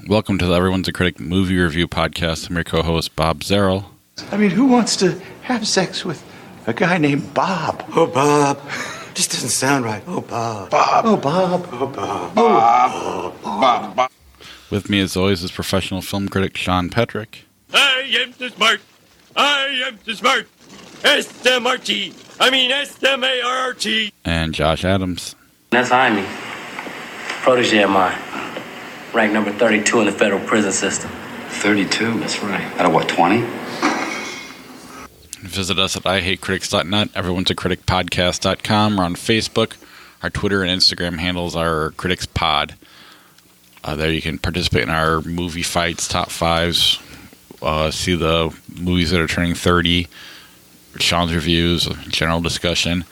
Welcome to the Everyone's a Critic movie review podcast. I'm your co-host, Bob Zarrell. I mean, who wants to have sex with a guy named Bob? Oh, Bob. Just doesn't sound right. Oh, Bob. Bob. Oh, Bob. Oh, Bob. Oh, Bob. Bob. With me, as always, is professional film critic Sean Petrick. I am too smart. I am too smart. S-M-R-T. I mean S-M-A-R-R-T. And Josh Adams. That's me. Protege of mine. Rank number 32 in the federal prison system. 32? That's right. Out of what, 20? Visit us at ihatecritics.net, everyone'sacriticpodcast.com. We're on Facebook. Our Twitter and Instagram handles are CriticsPod. There you can participate in our movie fights, top fives, see the movies that are turning 30, Sean's reviews, general discussion.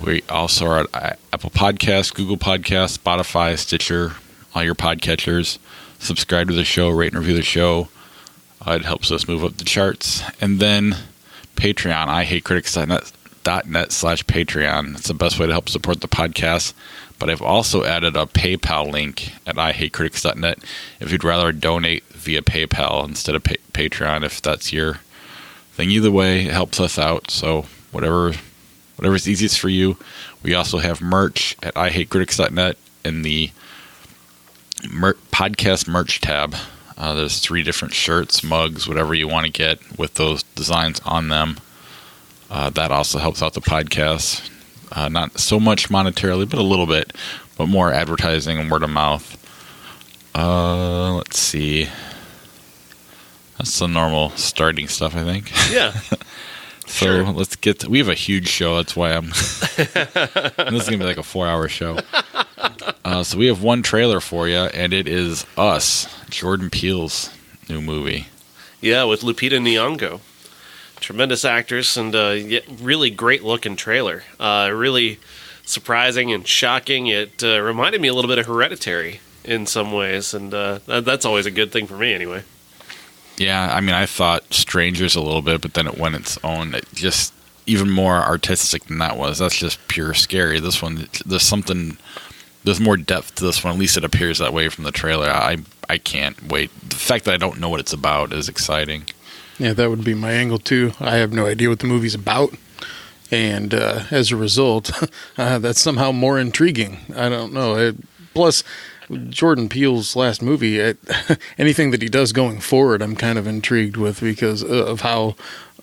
We also are at Apple Podcasts, Google Podcasts, Spotify, Stitcher, all your podcatchers. Subscribe to the show, rate and review the show. It helps us move up the charts. And then Patreon, ihatecritics.net/Patreon. It's the best way to help support the podcast. But I've also added a PayPal link at ihatecritics.net if you'd rather donate via PayPal instead of Patreon, if that's your thing. Either way, it helps us out. So whatever's easiest for you. We also have merch at ihatecritics.net in the podcast merch tab. There's 3 different shirts, mugs, whatever you want to get with those designs on them. That also helps out the podcast. Not so much monetarily, but a little bit, but more advertising and word of mouth. Let's see. That's the normal starting stuff, I think. Yeah. So sure. Let's get we have a huge show. That's why this is going to be like a 4-hour show. So we have one trailer for you, and it is Us, Jordan Peele's new movie. Yeah, with Lupita Nyong'o. Tremendous actress and really great-looking trailer. Really surprising and shocking. It reminded me a little bit of Hereditary in some ways, and that's always a good thing for me anyway. Yeah, I mean, I thought Strangers a little bit, but then it went its own. It just even more artistic than that was. That's just pure scary. This one, there's more depth to this one. At least it appears that way from the trailer. I can't wait. The fact that I don't know what it's about is exciting. Yeah, that would be my angle too. I have no idea what the movie's about, and as a result, that's somehow more intriguing. I don't know. Plus, Jordan Peele's last movie, anything that he does going forward, I'm kind of intrigued with because of how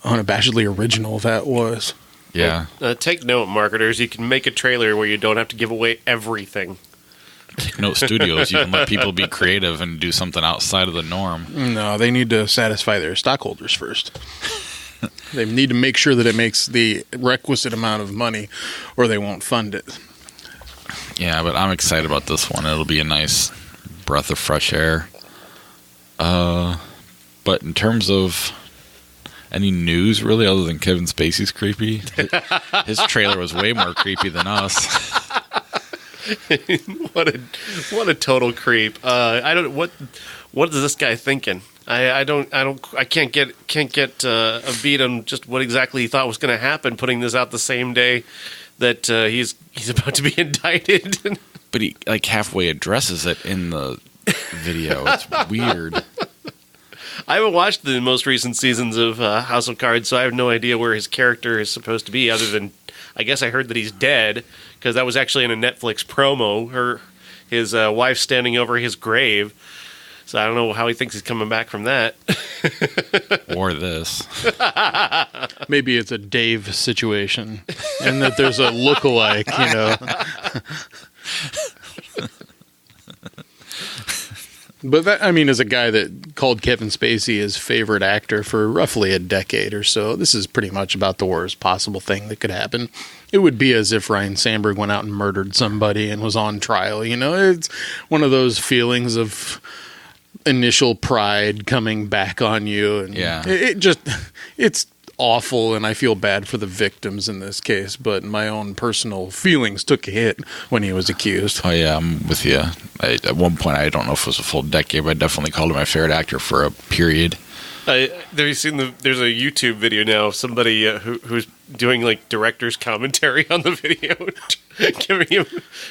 unabashedly original that was. Yeah. Take note, marketers. You can make a trailer where you don't have to give away everything. Take note, studios. You can let people be creative and do something outside of the norm. No, they need to satisfy their stockholders first. They need to make sure that it makes the requisite amount of money or they won't fund it. Yeah, but I'm excited about this one. It'll be a nice breath of fresh air. But in terms of any news, really, other than Kevin Spacey's creepy, his trailer was way more creepy than Us. What a total creep. What is this guy thinking? I can't get a beat on just what exactly he thought was going to happen. Putting this out the same day that he's about to be indicted. But he like halfway addresses it in the video. It's weird. I haven't watched the most recent seasons of House of Cards, so I have no idea where his character is supposed to be, other than I guess I heard that he's dead, because that was actually in a Netflix promo. His wife standing over his grave. So I don't know how he thinks he's coming back from that. Or this. Maybe it's a Dave situation, and that there's a lookalike, you know. But that, I mean, as a guy that called Kevin Spacey his favorite actor for roughly a decade or so, this is pretty much about the worst possible thing that could happen. It would be as if Ryan Sandberg went out and murdered somebody and was on trial. You know, it's one of those feelings of initial pride coming back on you, and yeah, it's awful, and I feel bad for the victims in this case, but my own personal feelings took a hit when he was accused. Oh yeah, I'm with you. At one point, I don't know if it was a full decade, but I definitely called him my favorite actor for a period. Have you seen there's a YouTube video now of somebody who's doing like director's commentary on the video,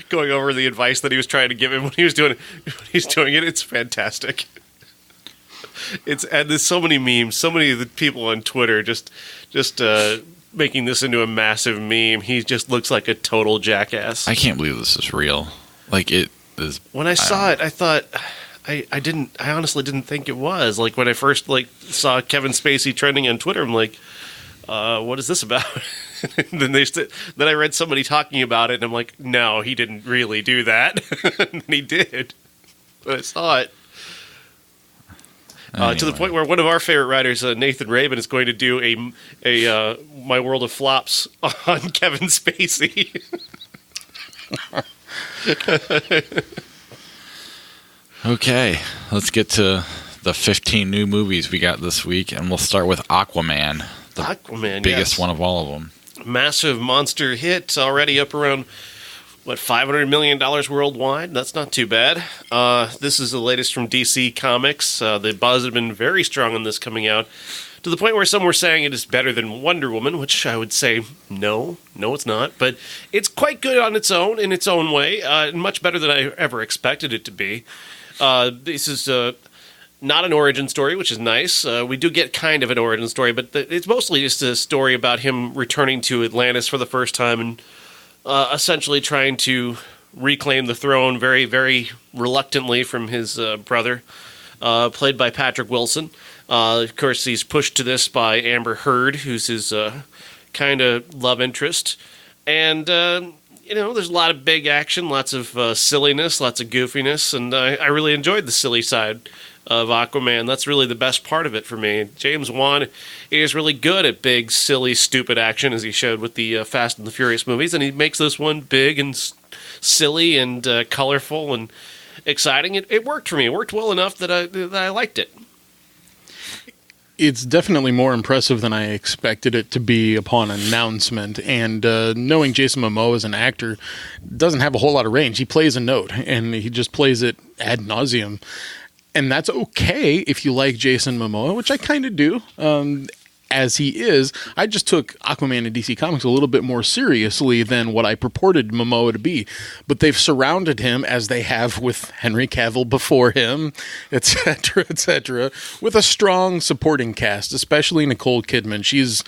going over the advice that he was trying to give him when he's doing it. It's fantastic. And there's so many memes, so many of the people on Twitter just making this into a massive meme. He just looks like a total jackass. I can't believe this is real. Like, it is. When I saw it, I thought I honestly didn't think it was. Like, when I first saw Kevin Spacey trending on Twitter, I'm like, what is this about? And then I read somebody talking about it, and I'm like, no, he didn't really do that. And he did. But I saw it. Anyway. To the point where one of our favorite writers, Nathan Rabin, is going to do a My World of Flops on Kevin Spacey. Okay, let's get to the 15 new movies we got this week, and we'll start with Aquaman, the biggest one of all of them. Massive monster hit, already up around, $500 million worldwide? That's not too bad. This is the latest from DC Comics. The buzz had been very strong on this coming out, to the point where some were saying it is better than Wonder Woman, which I would say, no, it's not. But it's quite good on its own, in its own way, and much better than I ever expected it to be. This is not an origin story, which is nice. We do get kind of an origin story, but it's mostly just a story about him returning to Atlantis for the first time and essentially trying to reclaim the throne very, very reluctantly from his brother, played by Patrick Wilson. Of course, he's pushed to this by Amber Heard, who's his kind of love interest. And, there's a lot of big action, lots of silliness, lots of goofiness, and I really enjoyed the silly side of Aquaman. That's really the best part of it for me. James Wan is really good at big, silly, stupid action, as he showed with the Fast and the Furious movies, and he makes this one big and silly and colorful and exciting. It worked for me. It worked well enough that I liked it. It's definitely more impressive than I expected it to be upon announcement, and knowing Jason Momoa as an actor doesn't have a whole lot of range. He plays a note, and he just plays it ad nauseum. And that's okay if you like Jason Momoa, which I kind of do, as he is. I just took Aquaman and DC Comics a little bit more seriously than what I purported Momoa to be. But they've surrounded him, as they have with Henry Cavill before him, etc., with a strong supporting cast, especially Nicole Kidman. She's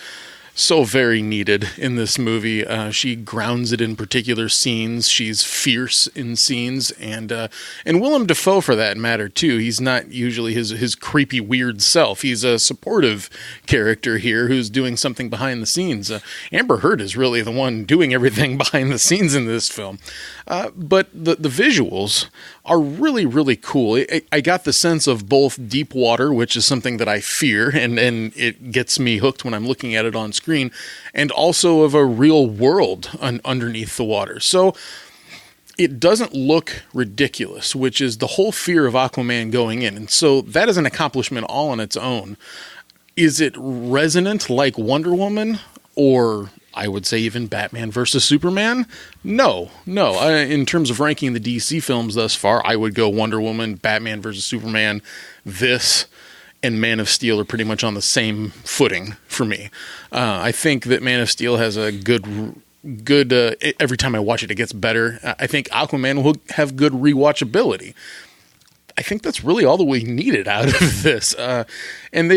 so very needed in this movie. She grounds it in particular scenes. She's fierce in scenes, and Willem Dafoe for that matter too. He's not usually his creepy weird self. He's a supportive character here who's doing something behind the scenes. Amber Heard is really the one doing everything behind the scenes in this film. But the visuals are really, really cool. I got the sense of both deep water, which is something that I fear, and it gets me hooked when I'm looking at it on screen, and also of a real world underneath the water. So it doesn't look ridiculous, which is the whole fear of Aquaman going in. And so that is an accomplishment all on its own. Is it resonant like Wonder Woman, or I would say even Batman versus Superman? No. In terms of ranking the DC films thus far, I would go Wonder Woman, Batman versus Superman, this, and Man of Steel are pretty much on the same footing for me. I think that Man of Steel has a good. Every time I watch it, it gets better. I think Aquaman will have good rewatchability. I think that's really all that we needed out of this. And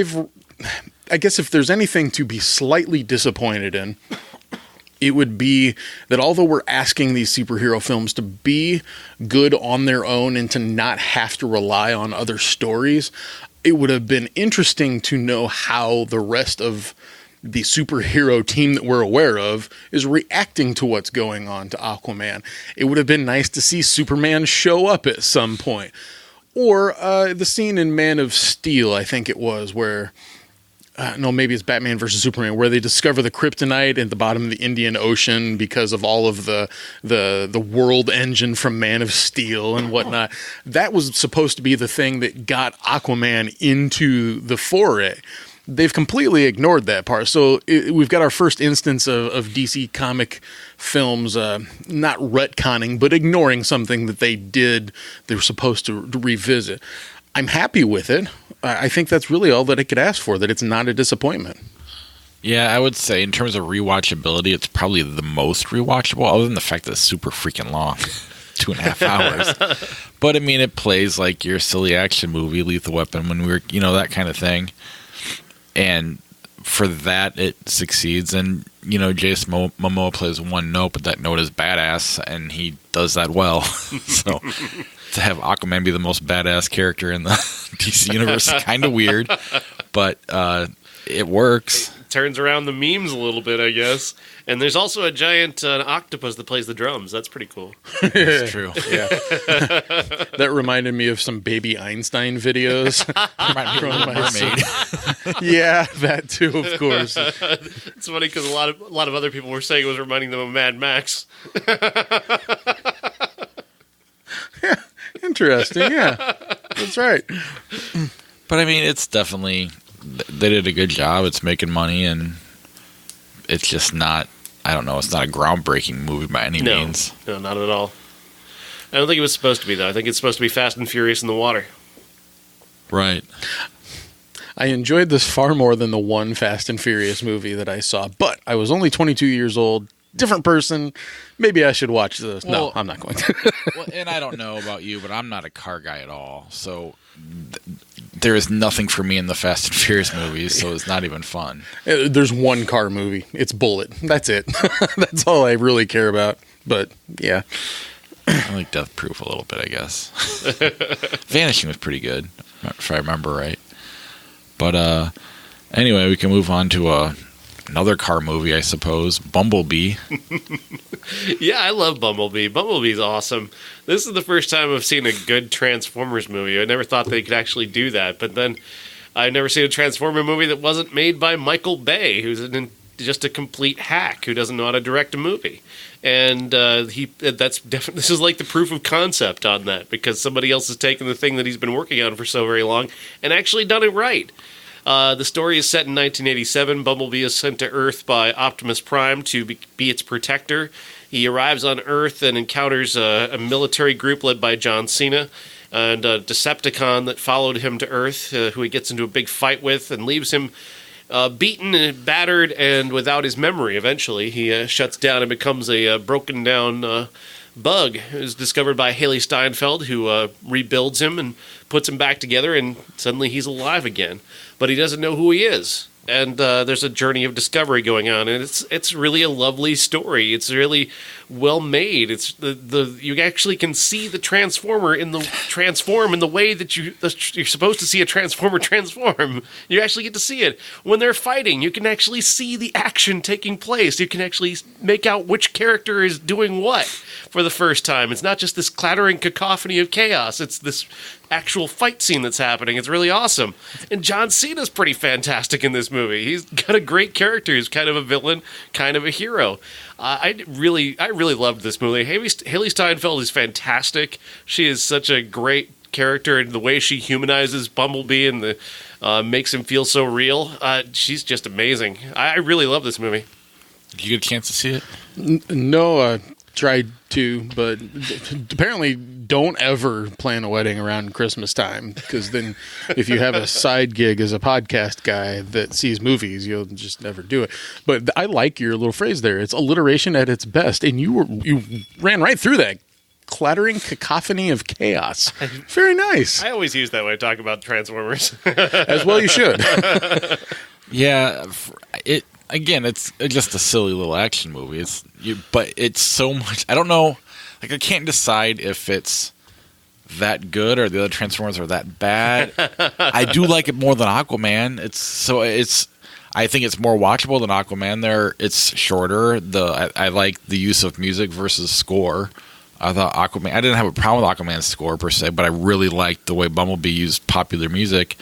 I guess if there's anything to be slightly disappointed in, it would be that although we're asking these superhero films to be good on their own and to not have to rely on other stories, it would have been interesting to know how the rest of the superhero team that we're aware of is reacting to what's going on to Aquaman. It would have been nice to see Superman show up at some point. Or the scene in Man of Steel, I think it was, where... no, maybe it's Batman versus Superman, where they discover the kryptonite at the bottom of the Indian Ocean because of all of the world engine from Man of Steel and whatnot. That was supposed to be the thing that got Aquaman into the foray. They've completely ignored that part. So we've got our first instance of DC comic films not retconning, but ignoring something that they were supposed to revisit. I'm happy with it. I think that's really all that I could ask for, that it's not a disappointment. Yeah, I would say in terms of rewatchability, it's probably the most rewatchable, other than the fact that it's super freaking long. 2.5 hours. But I mean, it plays like your silly action movie, Lethal Weapon, when we were, that kind of thing. And for that, it succeeds. And, Jason Momoa plays one note, but that note is badass, and he does that well. So to have Aquaman be the most badass character in the DC universe is kind of weird, but it works. It turns around the memes a little bit, I guess. And there's also a giant octopus that plays the drums. That's pretty cool. That's true. Yeah. That reminded me of some Baby Einstein videos. Reminded me of Little Mermaid. Yeah, that too, of course. It's funny because a lot of other people were saying it was reminding them of Mad Max. Yeah, interesting. Yeah, that's right. But I mean, it's definitely, they did a good job. It's making money, and it's just not, I don't know, it's not a groundbreaking movie by any means. No, not at all. I don't think it was supposed to be, though. I think it's supposed to be Fast and Furious in the water. Right. I enjoyed this far more than the one Fast and Furious movie that I saw, but I was only 22 years old, different person. Maybe I should watch this. Well, no, I'm not going to. Well, and I don't know about you, but I'm not a car guy at all. So there is nothing for me in the Fast and Furious movies, so it's not even fun. There's one car movie. It's Bullet. That's it. That's all I really care about. But, yeah. I like Death Proof a little bit, I guess. Vanishing was pretty good, if I remember right. But anyway, we can move on to another car movie, I suppose. Bumblebee. Yeah, I love Bumblebee. Bumblebee's awesome. This is the first time I've seen a good Transformers movie. I never thought they could actually do that. But then I've never seen a Transformer movie that wasn't made by Michael Bay, who's just a complete hack who doesn't know how to direct a movie. And this is like the proof of concept on that, because somebody else has taken the thing that he's been working on for so very long and actually done it right. The story is set in 1987. Bumblebee is sent to Earth by Optimus Prime to be its protector. He arrives on Earth and encounters a military group led by John Cena and a Decepticon that followed him to Earth, who he gets into a big fight with and leaves him beaten and battered and without his memory. Eventually, he shuts down and becomes a broken down bug. Who's discovered by Haley Steinfeld, who rebuilds him and puts him back together, and suddenly he's alive again. But he doesn't know who he is. And there's a journey of discovery going on, and it's really a lovely story. It's really well made. It's you actually can see the transform in the way that you're supposed to see a transformer transform. You actually get to see it when they're fighting. You can actually see the action taking place. You can actually make out which character is doing what for the first time. It's not just this clattering cacophony of chaos. It's this actual fight scene that's happening. It's really awesome. And John Cena's pretty fantastic in this movie. He's got a great character. He's kind of a villain, kind of a hero. I really loved this movie. Haley Steinfeld is fantastic. She is such a great character, and the way she humanizes Bumblebee and makes him feel so real. She's just amazing. I really love this movie. Did you get a chance to see it? No, tried to, but apparently don't ever plan a wedding around Christmas time, because then if you have a side gig as a podcast guy that sees movies, you'll just never do it. But I like your little phrase there. It's alliteration at its best, and you ran right through that. Clattering cacophony of chaos. Very nice. I always use that when I talk about Transformers. As well you should. Yeah, it's just a silly little action movie. But it's so much. I don't know. Like, I can't decide if it's that good or the other Transformers are that bad. I do like it more than Aquaman. I think it's more watchable than Aquaman. It's shorter. I like the use of music versus score. I thought Aquaman. I didn't have a problem with Aquaman's score per se, but I really liked the way Bumblebee used popular music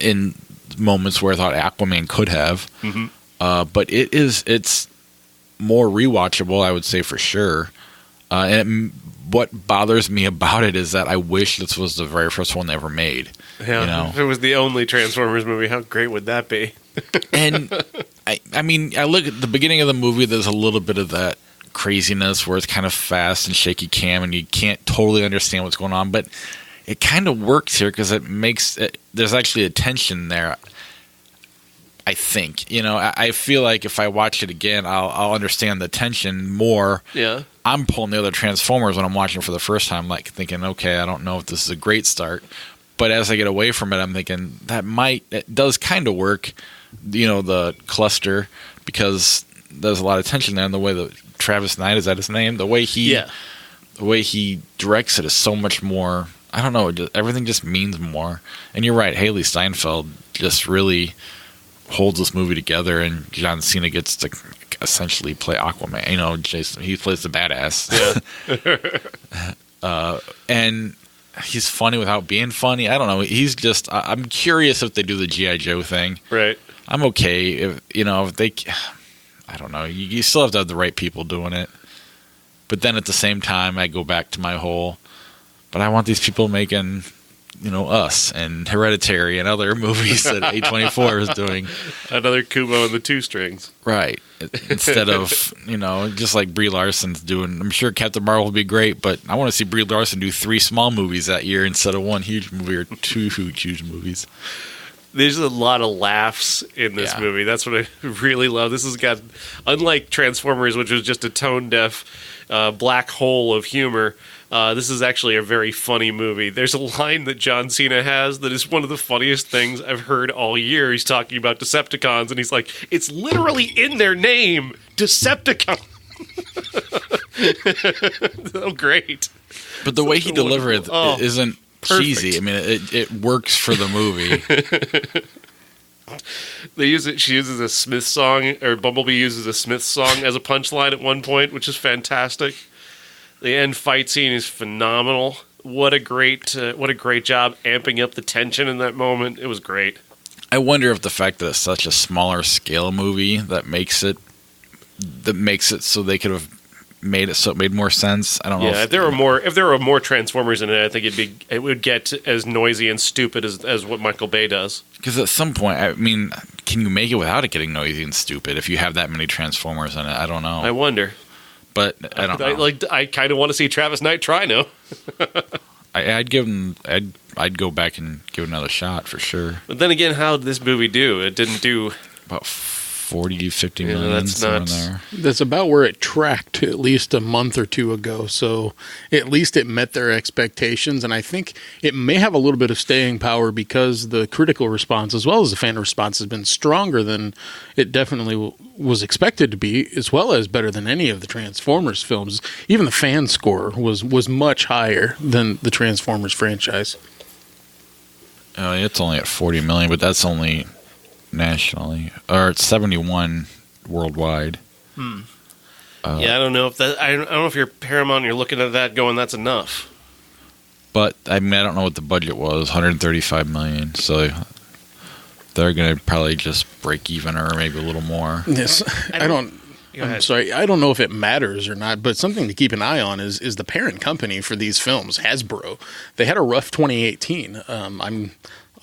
in moments where I thought Aquaman could have. Mm-hmm. But it's more rewatchable, I would say, for sure. What bothers me about it is that I wish this was the very first one they ever made. Yeah, if it was the only Transformers movie, how great would that be? And I mean, I look at the beginning of the movie. There's a little bit of that craziness where it's kind of fast and shaky cam, and you can't totally understand what's going on. But it kind of works here because there's actually a tension there. I think, I feel like if I watch it again, I'll understand the tension more. Yeah. I'm pulling the other Transformers when I'm watching it for the first time, like thinking, okay, I don't know if this is a great start. But as I get away from it, I'm thinking it does kind of work, the cluster, because there's a lot of tension there. And the way that Travis Knight, is that his name? The way he directs it is so much more, I don't know, everything just means more. And you're right, Haley Steinfeld just really holds this movie together, and John Cena gets to essentially play Aquaman. Jason, he plays the badass. Yeah. And he's funny without being funny. I don't know. He's just. I'm curious if they do the G.I. Joe thing. Right. I'm okay if they. I don't know. You still have to have the right people doing it. But then at the same time, I go back to my whole. But I want these people making. Us and Hereditary and other movies that A24 is doing. Another Kubo and the Two Strings. Right. Instead of, just like Brie Larson's doing. I'm sure Captain Marvel will be great, but I want to see Brie Larson do 3 small movies that year instead of 1 huge movie or 2 huge movies. There's a lot of laughs in this movie. That's what I really love. This has got, unlike Transformers, which was just a tone-deaf black hole of humor, this is actually a very funny movie. There's a line that John Cena has that is one of the funniest things I've heard all year. He's talking about Decepticons, and he's like, it's literally in their name, Decepticon. Oh, great. But the way he delivers it isn't perfect. cheesy. I mean, it works for the movie. She uses a Smith song, or Bumblebee uses a Smith song as a punchline at one point, which is fantastic. The end fight scene is phenomenal. What a great job amping up the tension in that moment. It was great. I wonder if the fact that it's such a smaller scale movie that makes it so they could have made it so it made more sense. I don't know. Yeah, if there were more Transformers in it, I think it would get as noisy and stupid as what Michael Bay does. Because at some point, I mean, can you make it without it getting noisy and stupid if you have that many Transformers in it? I don't know. I wonder. But I don't know. I kind of want to see Travis Knight try now. I'd go back and give it another shot for sure. But then again, how did this movie do? It didn't do about 40, 50 million. That's not. There. That's about where it tracked at least a month or two ago. So at least it met their expectations. And I think it may have a little bit of staying power because the critical response as well as the fan response has been stronger than it definitely was expected to be, as well as better than any of the Transformers films. Even the fan score was much higher than the Transformers franchise. It's only at 40 million, but that's only nationally, or it's 71 worldwide. Yeah, I don't know if that. I don't know if you're Paramount and you're looking at that going, that's enough. But I mean, I don't know what the budget was. 135 million. So they're going to probably just break even or maybe a little more. Yes, I'm sorry. I don't know if it matters or not, but something to keep an eye on is the parent company for these films, Hasbro. They had a rough 2018. I'm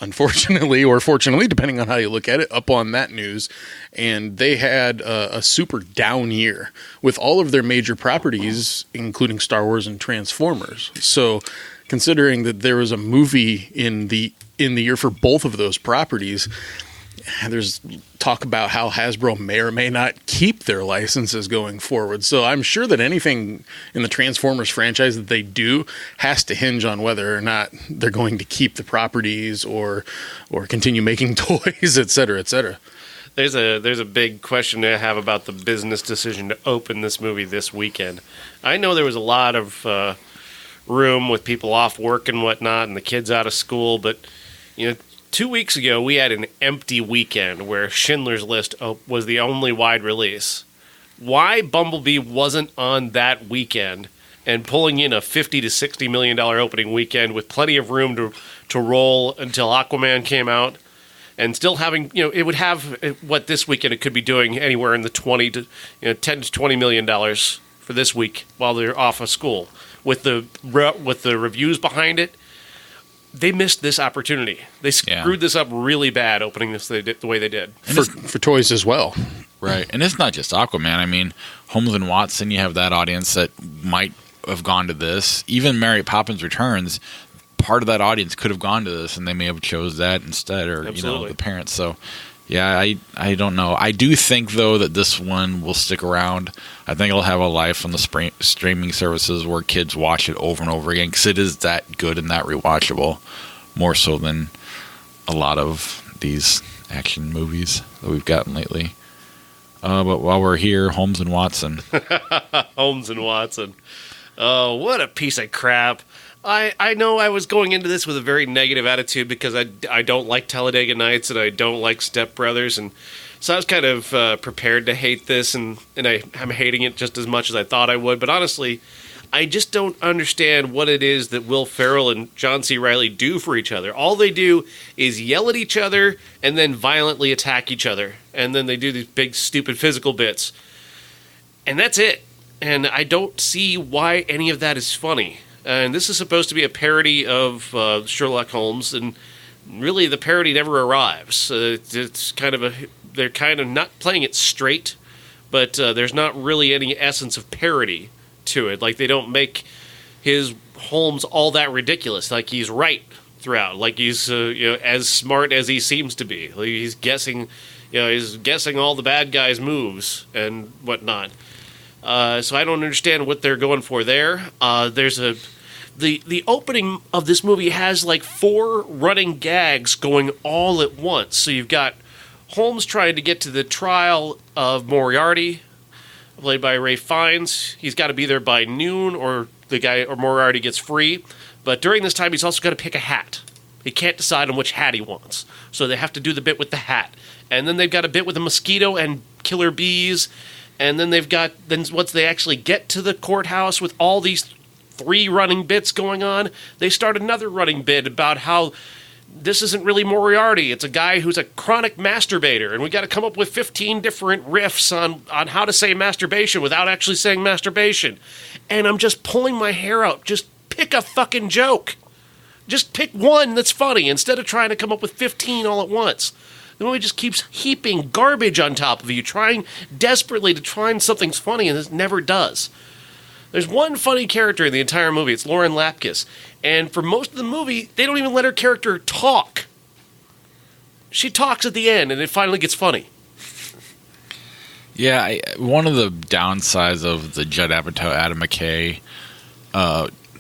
unfortunately or fortunately, depending on how you look at it, up on that news. And they had a super down year with all of their major properties, including Star Wars and Transformers. So considering that there was a movie in the year for both of those properties, there's talk about how Hasbro may or may not keep their licenses going forward. So I'm sure that anything in the Transformers franchise that they do has to hinge on whether or not they're going to keep the properties or continue making toys, et cetera, et cetera. There's a big question I have about the business decision to open this movie this weekend. I know there was a lot of room with people off work and whatnot and the kids out of school, but 2 weeks ago, we had an empty weekend where Schindler's List was the only wide release. Why Bumblebee wasn't on that weekend and pulling in a $50 to $60 million opening weekend with plenty of room to roll until Aquaman came out, and still having, it would have what this weekend it could be doing anywhere in the $10 to $20 million for this week while they're off of school with the reviews behind it. They missed this opportunity. They screwed this up really bad opening this the way they did. For toys as well. Right. And it's not just Aquaman. I mean, Holmes and Watson, you have that audience that might have gone to this. Even Mary Poppins Returns, part of that audience could have gone to this, and they may have chose that instead, or Absolutely. the parents. So, yeah, I don't know. I do think though that this one will stick around. I think it'll have a life on the streaming services where kids watch it over and over again because it is that good and that rewatchable, more so than a lot of these action movies that we've gotten lately. But while we're here, Holmes and Watson. Holmes and Watson. Oh, what a piece of crap. I know I was going into this with a very negative attitude because I don't like Talladega Nights and I don't like Step Brothers. And so I was kind of prepared to hate this, and I'm hating it just as much as I thought I would. But honestly, I just don't understand what it is that Will Ferrell and John C. Reilly do for each other. All they do is yell at each other and then violently attack each other. And then they do these big, stupid physical bits. And that's it. And I don't see why any of that is funny. And this is supposed to be a parody of Sherlock Holmes, and really the parody never arrives. It's kind of they're kind of not playing it straight, but there's not really any essence of parody to it. Like, they don't make his Holmes all that ridiculous. Like, he's right throughout. Like, he's as smart as he seems to be. Like, he's guessing all the bad guys' moves and whatnot. So I don't understand what they're going for there. The opening of this movie has like 4 running gags going all at once. So you've got Holmes trying to get to the trial of Moriarty, played by Ralph Fiennes. He's got to be there by noon, or Moriarty gets free. But during this time, he's also got to pick a hat. He can't decide on which hat he wants, so they have to do the bit with the hat. And then they've got a bit with a mosquito and killer bees. And then once they actually get to the courthouse with all these 3 running bits going on, they start another running bit about how this isn't really Moriarty. It's a guy who's a chronic masturbator, and we got to come up with 15 different riffs on how to say masturbation without actually saying masturbation. And I'm just pulling my hair out. Just pick a fucking joke. Just pick one that's funny instead of trying to come up with 15 all at once. The movie just keeps heaping garbage on top of you, trying desperately to find something's funny, and it never does. There's one funny character in the entire movie. It's Lauren Lapkus. And for most of the movie, they don't even let her character talk. She talks at the end, and it finally gets funny. Yeah, one of the downsides of the Judd Apatow, Adam McKay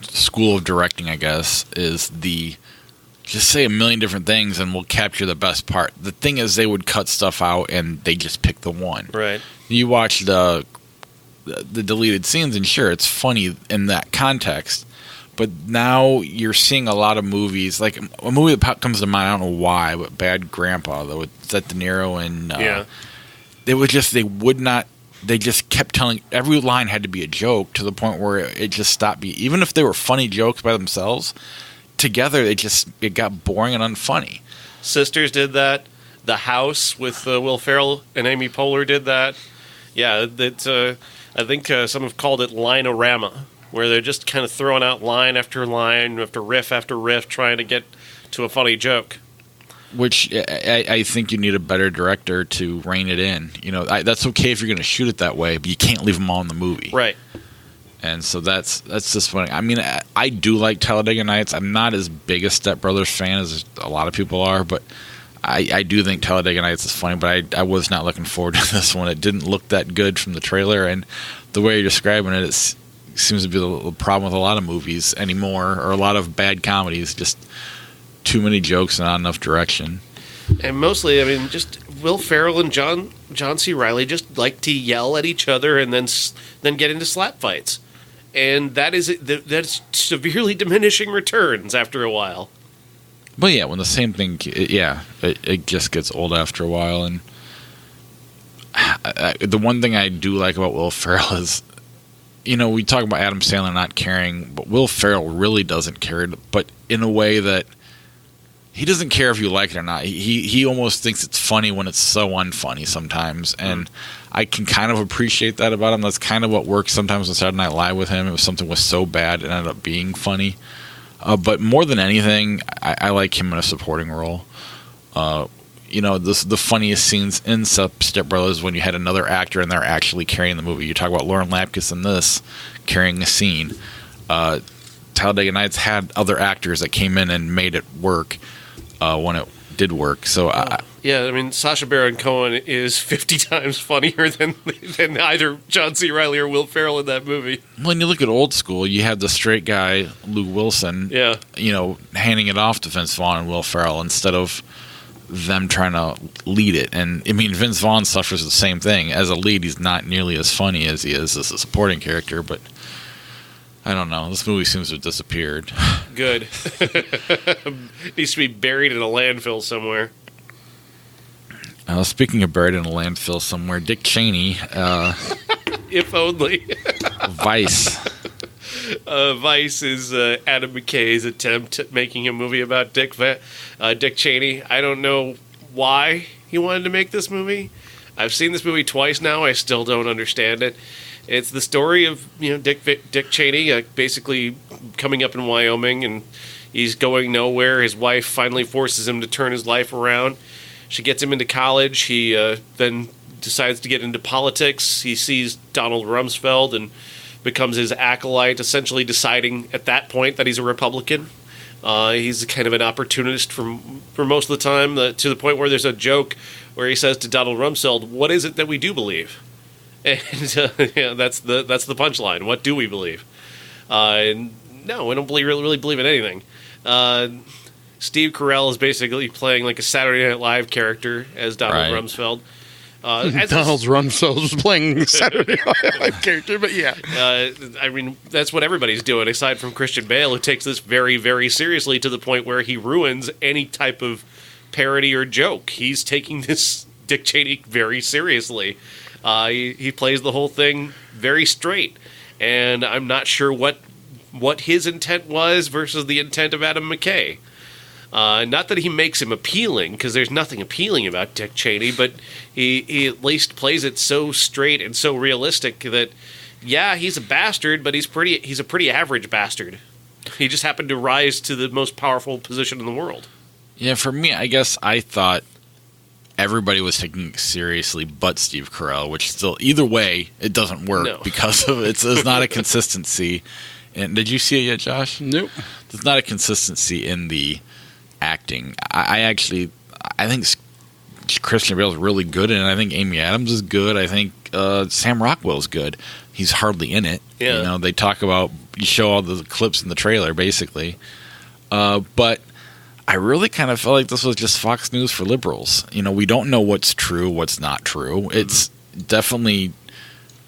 school of directing, I guess, is just say a million different things and we'll capture the best part. The thing is, they would cut stuff out and they just pick the one. Right. You watch the deleted scenes, and sure, it's funny in that context. But now you're seeing a lot of movies, like a movie that comes to mind, I don't know why, but Bad Grandpa, though, with De Niro and they just kept telling, every line had to be a joke to the point where it just stopped being, even if they were funny jokes by themselves, together it got boring and unfunny. Sisters did that. The House with Will Ferrell and Amy Poehler did that. Yeah, I think some have called it line-orama, where they're just kind of throwing out line after line after riff trying to get to a funny joke. Which I think you need a better director to rein it in. That's okay if you're going to shoot it that way, but you can't leave them all in the movie. Right. And so that's just funny. I mean, I do like Talladega Nights. I'm not as big a Step Brothers fan as a lot of people are, but I do think Talladega Nights is funny, but I was not looking forward to this one. It didn't look that good from the trailer, and the way you're describing it, it seems to be the problem with a lot of movies anymore, or a lot of bad comedies, just too many jokes and not enough direction. And mostly, I mean, just Will Ferrell and John C. Reilly just like to yell at each other and then get into slap fights. And that's severely diminishing returns after a while. Well, yeah, when the same thing, it just gets old after a while. And the one thing I do like about Will Ferrell is, we talk about Adam Sandler not caring, but Will Ferrell really doesn't care, but in a way that he doesn't care if you like it or not. He almost thinks it's funny when it's so unfunny sometimes, and I can kind of appreciate that about him. That's kind of what works sometimes on Saturday Night Live with him. If something was so bad, it ended up being funny. But more than anything, I like him in a supporting role. The funniest scenes in Step Brothers when you had another actor and they're actually carrying the movie. You talk about Lauren Lapkus in this carrying a scene. Talladega Nights had other actors that came in and made it work when it did work. So Yeah, I mean, Sacha Baron Cohen is 50 times funnier than either John C. Reilly or Will Ferrell in that movie. when you look at old school, you had the straight guy, Luke Wilson, Yeah. handing it off to Vince Vaughn and Will Ferrell instead of them trying to lead it. And, I mean, Vince Vaughn suffers the same thing. As a lead, he's not nearly as funny as he is as a supporting character, but I don't know. This movie seems to have disappeared. Good. Needs to be buried in a landfill somewhere. Speaking of buried in a landfill somewhere, Dick Cheney, If only. Vice. Vice is Adam McKay's attempt at making a movie about Dick Cheney. I don't know why he wanted to make this movie. I've seen this movie twice now. I still don't understand it. It's the story of Dick Cheney basically coming up in Wyoming, and he's going nowhere. His wife finally forces him to turn his life around. She gets him into college. He then decides to get into politics. He sees Donald Rumsfeld and becomes his acolyte, essentially deciding at that point that he's a Republican. He's kind of an opportunist for most of the time, to the point where there's a joke where he says to Donald Rumsfeld, "What is it that we do believe?" And that's the punchline. What do we believe? No, we don't really believe in anything. Steve Carell is basically playing like a Saturday Night Live character as Donald Rumsfeld. Donald Rumsfeld was playing Saturday Night Live character, but yeah. I mean, that's what everybody's doing, aside from Christian Bale, who takes this very, very seriously to the point where he ruins any type of parody or joke. He's taking this Dick Cheney very seriously. He plays the whole thing very straight, and I'm not sure what his intent was versus the intent of Adam McKay. Not that he makes him appealing, because there's nothing appealing about Dick Cheney, but he at least plays it so straight and so realistic that, yeah, he's a bastard, but he's a pretty average bastard. He just happened to rise to the most powerful position in the world. Yeah, for me, I guess I thought everybody was taking it seriously but Steve Carell, which still, either way, it doesn't work because of there's not a consistency. And did you see it yet, Josh? Nope. There's not a consistency in the acting. I think Christian Bale is really good, and I think Amy Adams is good. I think Sam Rockwell's good. He's hardly in it. Yeah. They talk about, you show all the clips in the trailer, basically. But I really kind of felt like this was just Fox News for liberals. We don't know what's true, what's not true. Mm-hmm. It's definitely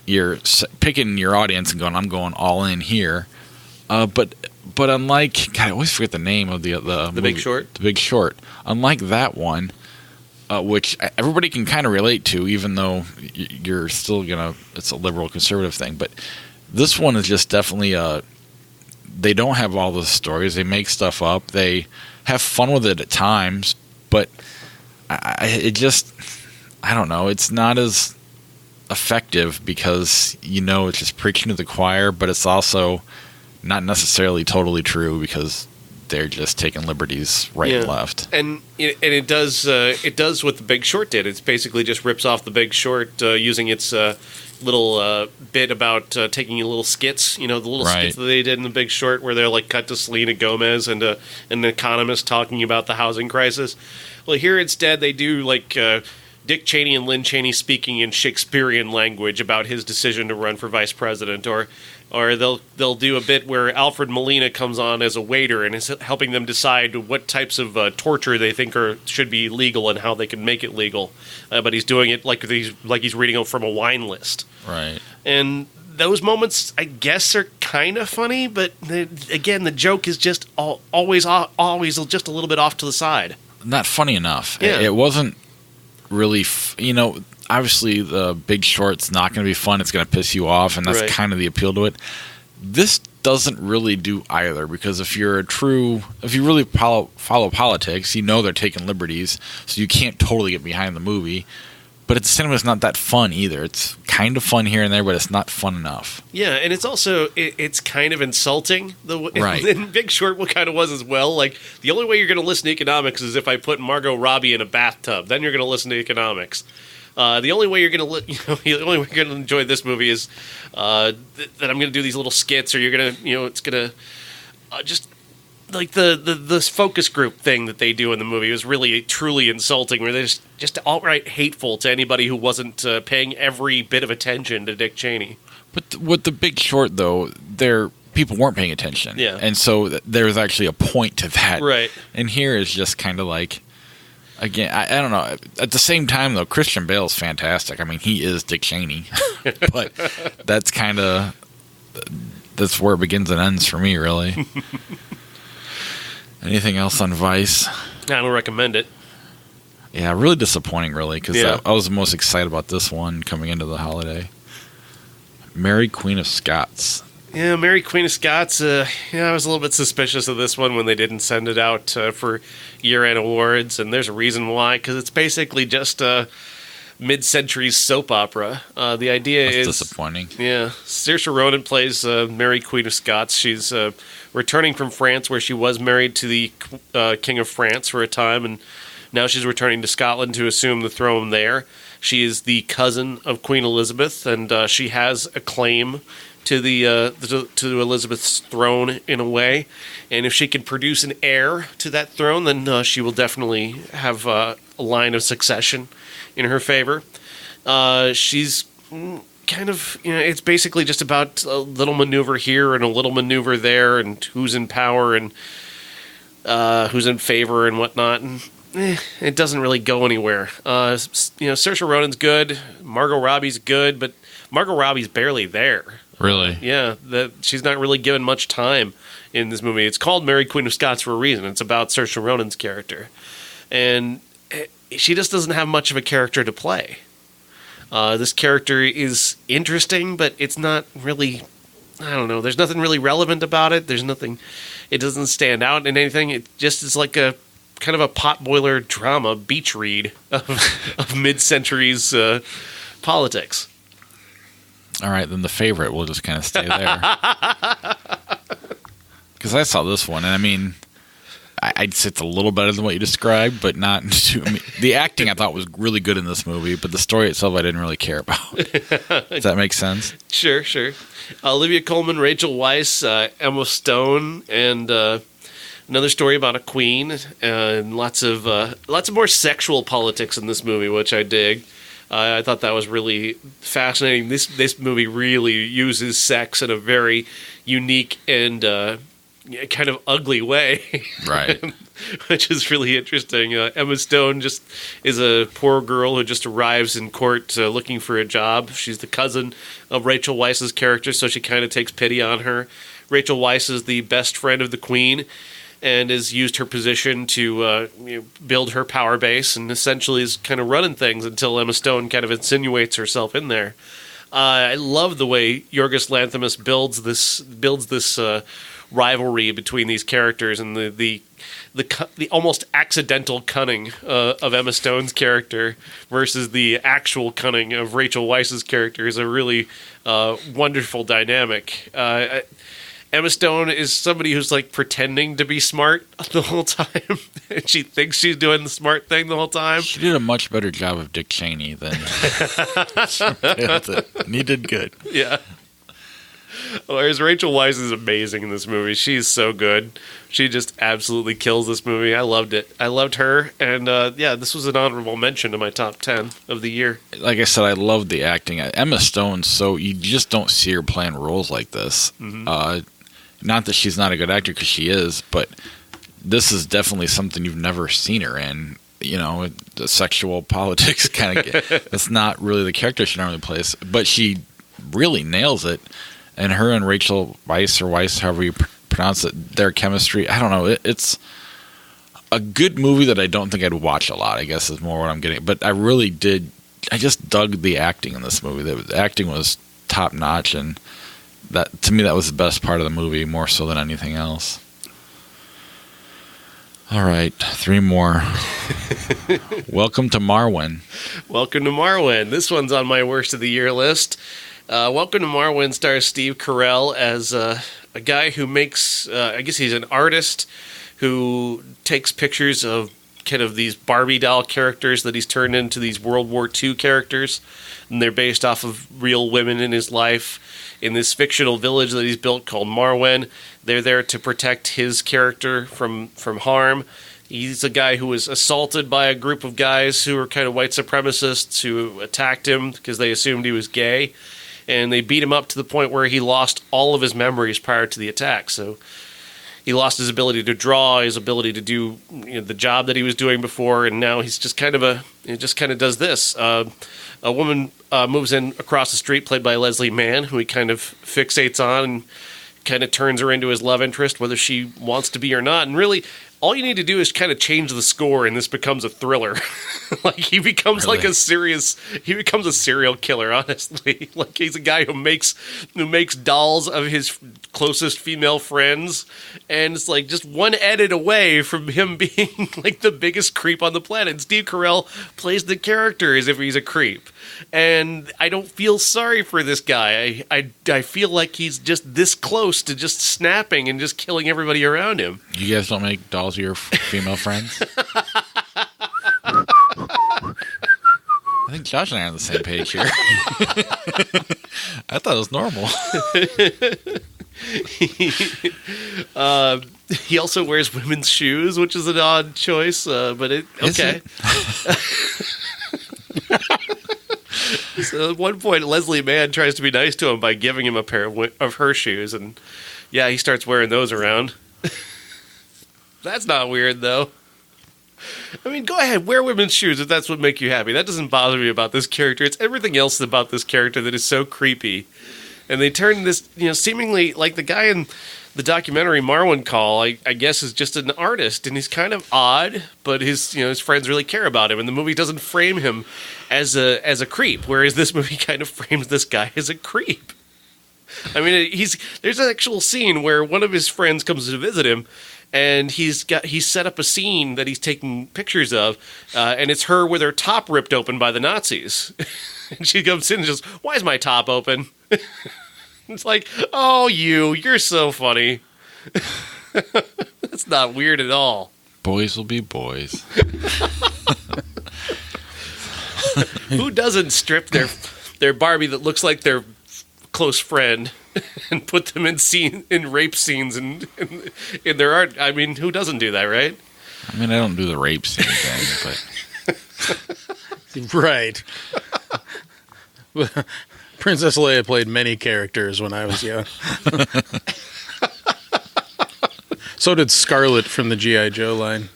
you're picking your audience and going, I'm going all in here. But unlike, God, I always forget the name of the movie, Big Short. The Big Short. Unlike that one, which everybody can kind of relate to, even though you're still it's a liberal conservative thing. But this one is just definitely they don't have all the stories. They make stuff up. They have fun with it at times, but I don't know. It's not as effective because it's just preaching to the choir, but it's also not necessarily totally true because they're just taking liberties right and left. And it does what The Big Short did. It's basically just rips off The Big Short using its little bit about taking little skits, the little skits that they did in The Big Short where they're like cut to Selena Gomez and an economist talking about the housing crisis. Well, here instead they do like Dick Cheney and Lynn Cheney speaking in Shakespearean language about his decision to run for vice president, or they'll do a bit where Alfred Molina comes on as a waiter and is helping them decide what types of torture they think should be legal and how they can make it legal. But he's doing it like he's reading from a wine list. Right. And those moments, I guess, are kind of funny, but again, the joke is just always just a little bit off to the side. Not funny enough. Yeah. It wasn't really, obviously the Big Short's not going to be fun. It's going to piss you off, and that's kind of the appeal to it. This doesn't really do either, because if you really follow politics, they're taking liberties, so you can't totally get behind the movie. But at the same time, it's not that fun either. It's kind of fun here and there, but it's not fun enough. Yeah, and it's also it's kind of insulting. Right. And Big Short kind of was as well. Like, the only way you're going to listen to economics is if I put Margot Robbie in a bathtub. Then you're going to listen to economics. The only way you're going to enjoy this movie is that I'm going to do these little skits, or you're going to it's going to just like the focus group thing that they do in the movie was really truly insulting, where they're just outright hateful to anybody who wasn't paying every bit of attention to Dick Cheney. But with The Big Short, though, people weren't paying attention. Yeah. And so there was actually a point to that. Right. And here is just kind of like, again, I don't know. At the same time, though, Christian Bale's fantastic. I mean, he is Dick Cheney. But that's where it begins and ends for me, really. Anything else on Vice? I don't recommend it. Yeah, really disappointing, really, because Yeah. I was the most excited about this one coming into the holiday. Mary, Queen of Scots. Yeah, Mary Queen of Scots. I was a little bit suspicious of this one when they didn't send it out for year-end awards, and there's a reason why, because it's basically just a mid-century soap opera. The idea That's is disappointing. Yeah, Saoirse Ronan plays Mary Queen of Scots. She's returning from France, where she was married to the King of France for a time, and now she's returning to Scotland to assume the throne there. She is the cousin of Queen Elizabeth, and she has a claim to to Elizabeth's throne in a way. And if she can produce an heir to that throne, then she will definitely have a line of succession in her favor. She's kind of, it's basically just about a little maneuver here and a little maneuver there, and who's in power and who's in favor and whatnot. And it doesn't really go anywhere. Saoirse Ronan's good, Margot Robbie's good, but Margot Robbie's barely there. Really? Yeah, she's not really given much time in this movie. It's called Mary Queen of Scots for a reason. It's about Saoirse Ronan's character, and she just doesn't have much of a character to play. This character is interesting, but it's not really, I don't know, there's nothing really relevant about it. It doesn't stand out in anything. It just is like a kind of a potboiler drama beach read of mid-centuries politics. All right, then the favorite, we'll just kind of stay there. Because I saw this one, and I mean, I'd say it's a little better than what you described, but not too. I mean, the acting I thought was really good in this movie, but the story itself I didn't really care about. Does that make sense? Sure. Olivia Colman, Rachel Weisz, Emma Stone, and another story about a queen, and lots of more sexual politics in this movie, which I dig. I thought that was really fascinating. This movie really uses sex in a very unique and kind of ugly way, Right. which is really interesting. Emma Stone just is a poor girl who just arrives in court looking for a job. She's the cousin of Rachel Weisz's character, so she kind of takes pity on her. Rachel Weisz is the best friend of the queen and has used her position to build her power base, and essentially is kind of running things until Emma Stone kind of insinuates herself in there. I love the way Yorgos Lanthimos builds this rivalry between these characters, and the almost accidental cunning of Emma Stone's character versus the actual cunning of Rachel Weisz's character is a really wonderful dynamic. Emma Stone is somebody who's like pretending to be smart the whole time. And she thinks she's doing the smart thing the whole time. She did a much better job of Dick Cheney than and he did good. Yeah. Whereas Rachel Weisz is amazing in this movie. She's so good. She just absolutely kills this movie. I loved it. I loved her. And this was an honorable mention to my top 10 of the year. Like I said, I loved the acting. Emma Stone, so you just don't see her playing roles like this. Mm-hmm. Not that she's not a good actor, because she is, but this is definitely something you've never seen her in. The sexual politics kind of. That's not really the character she normally plays, but she really nails it. And her and Rachel Weisz, or Weisz, however you pronounce it, their chemistry, I don't know. It's a good movie that I don't think I'd watch a lot, I guess is more what I'm getting. But I really did. I just dug the acting in this movie. The acting was top notch, and that, to me, that was the best part of the movie, more so than anything else. All right, 3 more. Welcome to Marwen. Welcome to Marwen. This one's on my worst of the year list. Welcome to Marwen stars Steve Carell as a guy who makes, I guess he's an artist who takes pictures of kind of these Barbie doll characters that he's turned into these World War II characters, and they're based off of real women in his life. In this fictional village that he's built called Marwen, they're there to protect his character from harm. He's a guy who was assaulted by a group of guys who were kind of white supremacists who attacked him because they assumed he was gay, and they beat him up to the point where he lost all of his memories prior to the attack. So he lost his ability to draw, his ability to do the job that he was doing before, and now he's just kind of does this. A woman moves in across the street, played by Leslie Mann, who he kind of fixates on and kind of turns her into his love interest, whether she wants to be or not. And really, all you need to do is kind of change the score, and this becomes a thriller. Like he becomes Really? he becomes a serial killer. Honestly, like he's a guy who makes dolls of his closest female friends, and it's like just one edit away from him being like the biggest creep on the planet. And Steve Carell plays the character as if he's a creep, and I don't feel sorry for this guy. I feel like he's just this close to just snapping and just killing everybody around him. You guys don't make dolls of your female friends? I think Josh and I are on the same page here. I thought it was normal. He also wears women's shoes, which is an odd choice, but okay. So at one point, Leslie Mann tries to be nice to him by giving him a pair of her shoes, and yeah, he starts wearing those around. That's not weird, though. I mean, go ahead, wear women's shoes if that's what make you happy. That doesn't bother me about this character. It's everything else about this character that is so creepy. And they turn this, seemingly like the guy in the documentary Marwen Call, I guess, is just an artist, and he's kind of odd, but his friends really care about him, and the movie doesn't frame him as a creep, whereas this movie kind of frames this guy as a creep. I mean, there's an actual scene where one of his friends comes to visit him, and he's set up a scene that he's taking pictures of, and it's her with her top ripped open by the Nazis. And she comes in and goes, "Why is my top open?" It's like, oh, you're so funny. That's not weird at all. Boys will be boys. Who doesn't strip their Barbie that looks like their close friend and put them in rape scenes and in their art? I mean, who doesn't do that, right? I mean, I don't do the rape scene thing, but Right. Princess Leia played many characters when I was young. So did Scarlet from the G.I. Joe line.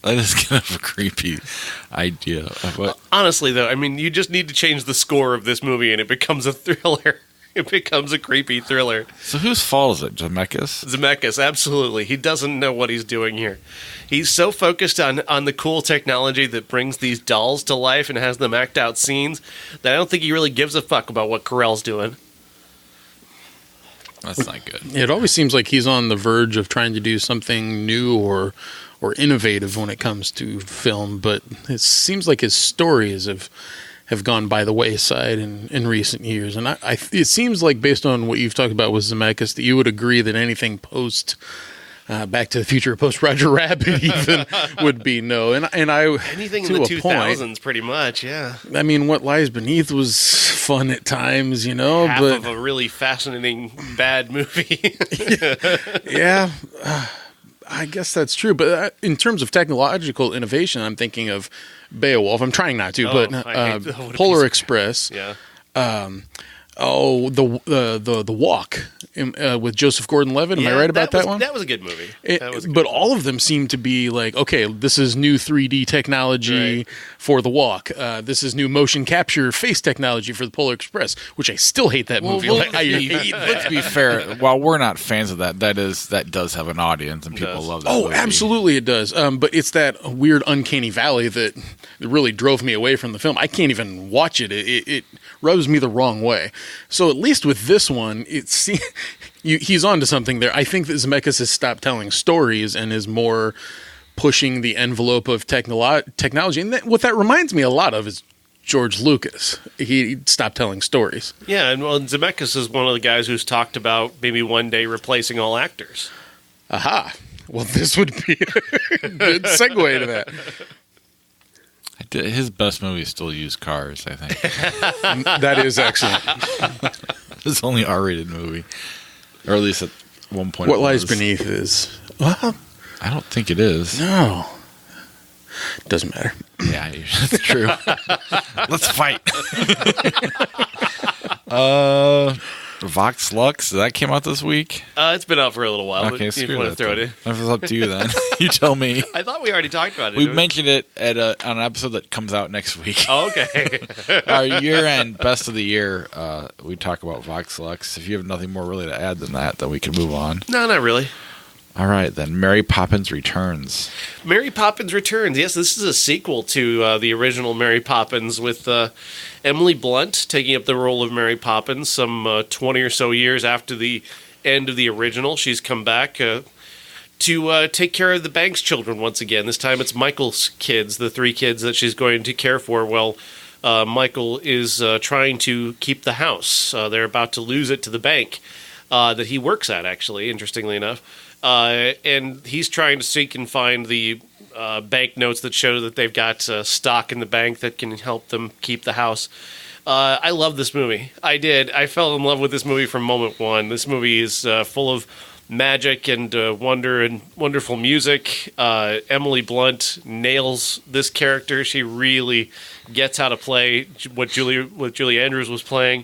that is kind of a creepy idea of what. Honestly, though, I mean, you just need to change the score of this movie and it becomes a thriller. It becomes a creepy thriller. So whose fault is it? Zemeckis? Zemeckis, absolutely. He doesn't know what he's doing here. He's so focused on the cool technology that brings these dolls to life and has them act out scenes that I don't think he really gives a fuck about what Carell's doing. That's not good. It always seems like he's on the verge of trying to do something new or innovative when it comes to film, but it seems like his stories have gone by the wayside in recent years. And it seems like, based on what you've talked about with Zemeckis, that you would agree that anything post Back to the Future, post Roger Rabbit even would be no. And I anything in the 2000s, pretty much, yeah. I mean, What Lies Beneath was fun at times, Half but of a really fascinating bad movie. yeah. I guess that's true, but in terms of technological innovation, I'm thinking of Beowulf. I'm trying not to, but Polar Express. Yeah. The Walk with Joseph Gordon-Levitt. Am I right about that one? That was a good movie. But all of them seem to be like, okay, this is new 3D technology for The Walk. This is new motion capture face technology for the Polar Express, which I still hate that movie. Let's be fair. While we're not fans of that does have an audience and people love that movie. Absolutely it does. But it's that weird uncanny valley that really drove me away from the film. I can't even watch it. It rubs me the wrong way. So at least with this one, he's on to something there. I think that Zemeckis has stopped telling stories and is more pushing the envelope of technology. And what that reminds me a lot of is George Lucas. He stopped telling stories. Yeah, and Zemeckis is one of the guys who's talked about maybe one day replacing all actors. Aha. Well, this would be a good segue to that. His best movie is still Used Cars, I think. That is excellent. His only R-rated movie. Or at least at one point. What Lies Beneath is... Well, I don't think it is. no. Doesn't matter. Yeah, that's true. Let's fight. Vox Lux, that came out this week? It's been out for a little while. Okay, but screw you want that. to throw it in? If it's up to you then. You tell me. I thought we already talked about it. We didn't mentioned it at on an episode that comes out next week. Oh, okay. Our year-end best of the year, we talk about Vox Lux. If you have nothing more really to add than that, then we can move on. No, not really. All right, then. Mary Poppins Returns. Mary Poppins Returns. Yes, this is a sequel to the original Mary Poppins with Emily Blunt taking up the role of Mary Poppins some 20 or so years after the end of the original. She's come back to take care of the Banks children once again. This time it's Michael's kids, the 3 kids that she's going to care for. Well, Michael is trying to keep the house. They're about to lose it to the bank that he works at, actually, interestingly enough. And he's trying to seek and find the bank notes that show that they've got stock in the bank that can help them keep the house. I love this movie. I did. I fell in love with this movie from moment one. This movie is full of magic and wonder and wonderful music. Emily Blunt nails this character. She really gets how to play what Julie Andrews was playing.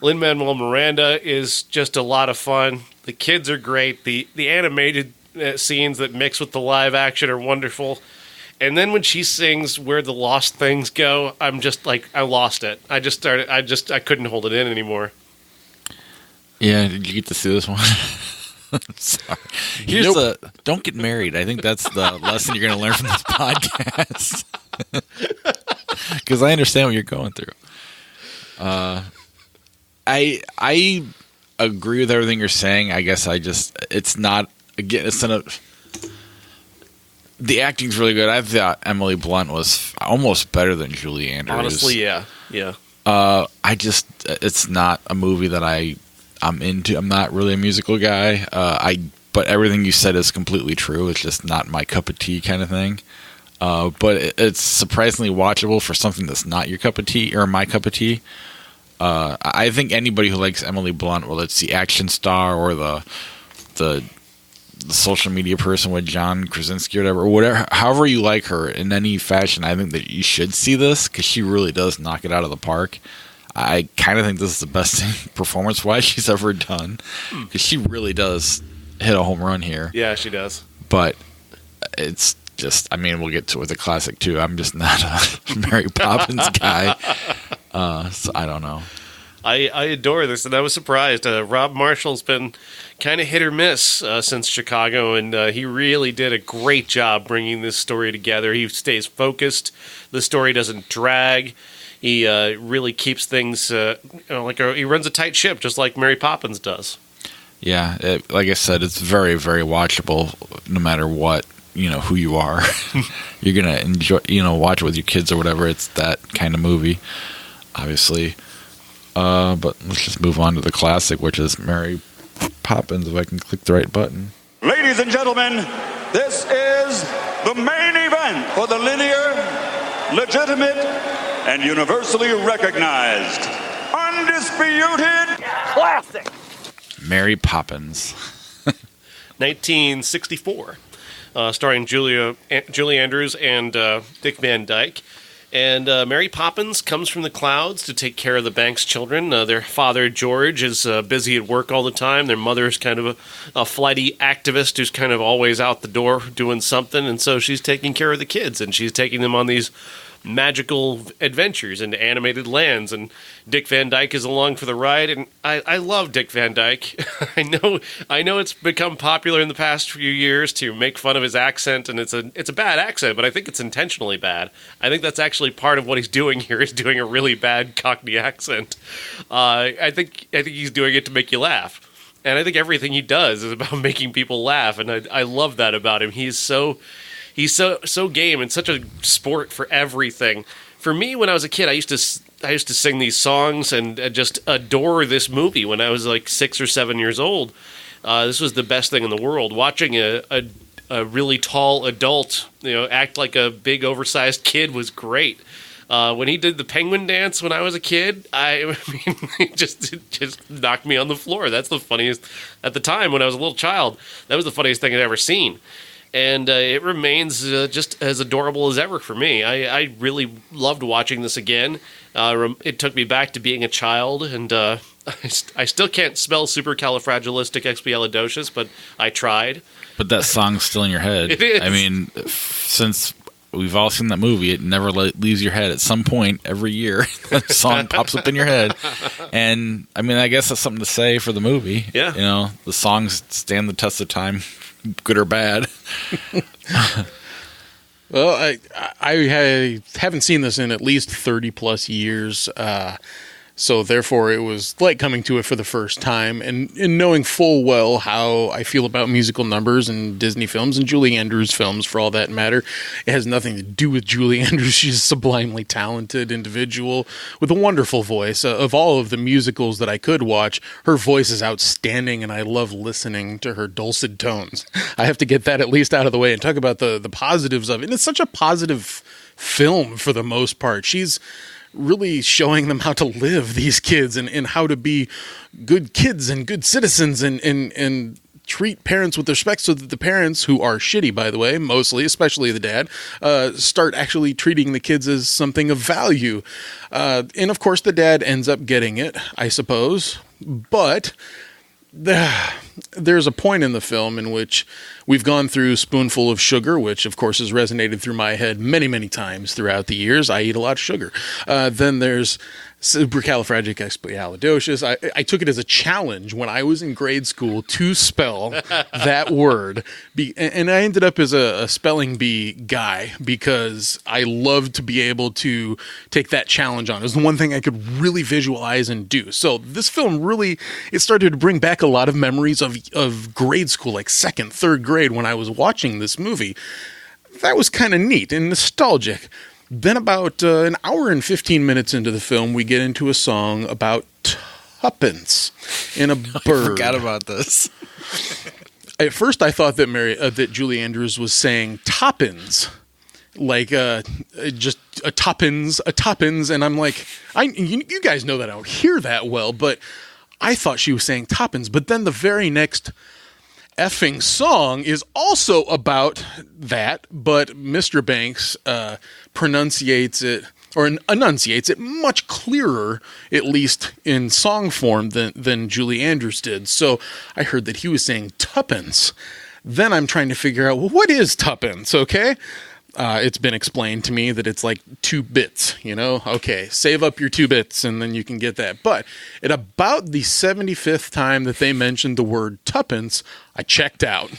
Lin-Manuel Miranda is just a lot of fun. The kids are great. The animated scenes that mix with the live action are wonderful. And then when she sings "Where the Lost Things Go," I'm just like, I lost it. I couldn't hold it in anymore. Yeah, did you get to see this one? Sorry. Here's don't get married. I think that's the lesson you're going to learn from this podcast. Because I understand what you're going through. I agree with everything you're saying. I guess it's not, again, the acting's really good. I thought Emily Blunt was almost better than Julie Andrews. Honestly, yeah. It's not a movie that I'm into. I'm not really a musical guy. But everything you said is completely true. It's just not my cup of tea kind of thing. But it's surprisingly watchable for something that's not your cup of tea or my cup of tea. I think anybody who likes Emily Blunt, whether it's the action star or the social media person with John Krasinski or whatever, however you like her in any fashion, I think that you should see this because she really does knock it out of the park. I kind of think this is the best thing performance-wise she's ever done because she really does hit a home run here. Yeah, she does. But it's just, I mean, we'll get to it with the classic too. I'm just not a Mary Poppins guy. So I don't know. I adore this, and I was surprised. Rob Marshall's been kind of hit or miss since Chicago, and he really did a great job bringing this story together. He stays focused. The story doesn't drag. He really keeps things he runs a tight ship, just like Mary Poppins does. Yeah, like I said, it's very, very watchable no matter what, who you are. You're going to enjoy, watch it with your kids or whatever. It's that kind of movie, obviously. But let's just move on to the classic, which is Mary Poppins, if I can click the right button. Ladies and gentlemen, this is the main event for the linear, legitimate, and universally recognized, undisputed classic. Mary Poppins. 1964, starring Julie Andrews and Dick Van Dyke. And Mary Poppins comes from the clouds to take care of the Banks children. Their father, George, is busy at work all the time. Their mother is kind of a flighty activist who's kind of always out the door doing something. And so she's taking care of the kids, and she's taking them on these magical adventures into animated lands, and Dick Van Dyke is along for the ride, and I love Dick Van Dyke. I know it's become popular in the past few years to make fun of his accent, and it's a bad accent, but I think it's intentionally bad. I think that's actually part of what he's doing here, is doing a really bad Cockney accent. I think he's doing it to make you laugh. And I think everything he does is about making people laugh, and I love that about him. He's so game and such a sport for everything. For me, when I was a kid, I used to sing these songs and just adore this movie when I was like 6 or 7 years old. This was the best thing in the world. Watching a a really tall adult, act like a big oversized kid was great. When he did the penguin dance when I was a kid, I mean, it just knocked me on the floor. That's the funniest at the time when I was a little child. That was the funniest thing I'd ever seen. And it remains just as adorable as ever for me. I really loved watching this again. It took me back to being a child, and I still can't spell supercalifragilisticexpialidocious, but I tried. But that song's still in your head. It is. I mean, since we've all seen that movie, it never leaves your head. At some point every year, that song pops up in your head. And, I mean, I guess that's something to say for the movie. Yeah. The songs stand the test of time, good or bad. Well, I haven't seen this in at least 30 plus years. So therefore, it was like coming to it for the first time and knowing full well how I feel about musical numbers and Disney films and Julie Andrews films, for all that matter. It has nothing to do with Julie Andrews. She's a sublimely talented individual with a wonderful voice. Of all of the musicals that I could watch, her voice is outstanding, and I love listening to her dulcet tones. I have to get that at least out of the way and talk about the positives of it. And it's such a positive film for the most part. She's really showing them how to live, these kids, and how to be good kids and good citizens and treat parents with respect, so that the parents, who are shitty, by the way, mostly, especially the dad, start actually treating the kids as something of value. And of course, the dad ends up getting it, I suppose. But there's a point in the film in which we've gone through Spoonful of Sugar, which of course has resonated through my head many, many times throughout the years. I eat a lot of sugar. Then there's supercalifragilisticexpialidocious. I took it as a challenge when I was in grade school to spell that word. And I ended up as a spelling bee guy because I loved to be able to take that challenge on. It was the one thing I could really visualize and do. So this film really, it started to bring back a lot of memories of grade school, like second, third grade when I was watching this movie. That was kind of neat and nostalgic. Then about an hour and 15 minutes into the film, we get into a song about tuppence in a bird. I forgot about this. At first, I thought that Julie Andrews was saying toppins, like just a toppins, and I'm like, you guys know that I don't hear that well, but I thought she was saying toppins. But then the very next effing song is also about that, but Mr. Banks enunciates it much clearer, at least in song form, than Julie Andrews did. So I heard that he was saying tuppence. Then I'm trying to figure out, well, what is tuppence, okay? It's been explained to me that it's like 2 bits, Okay, save up your 2 bits and then you can get that. But at about the 75th time that they mentioned the word tuppence, I checked out.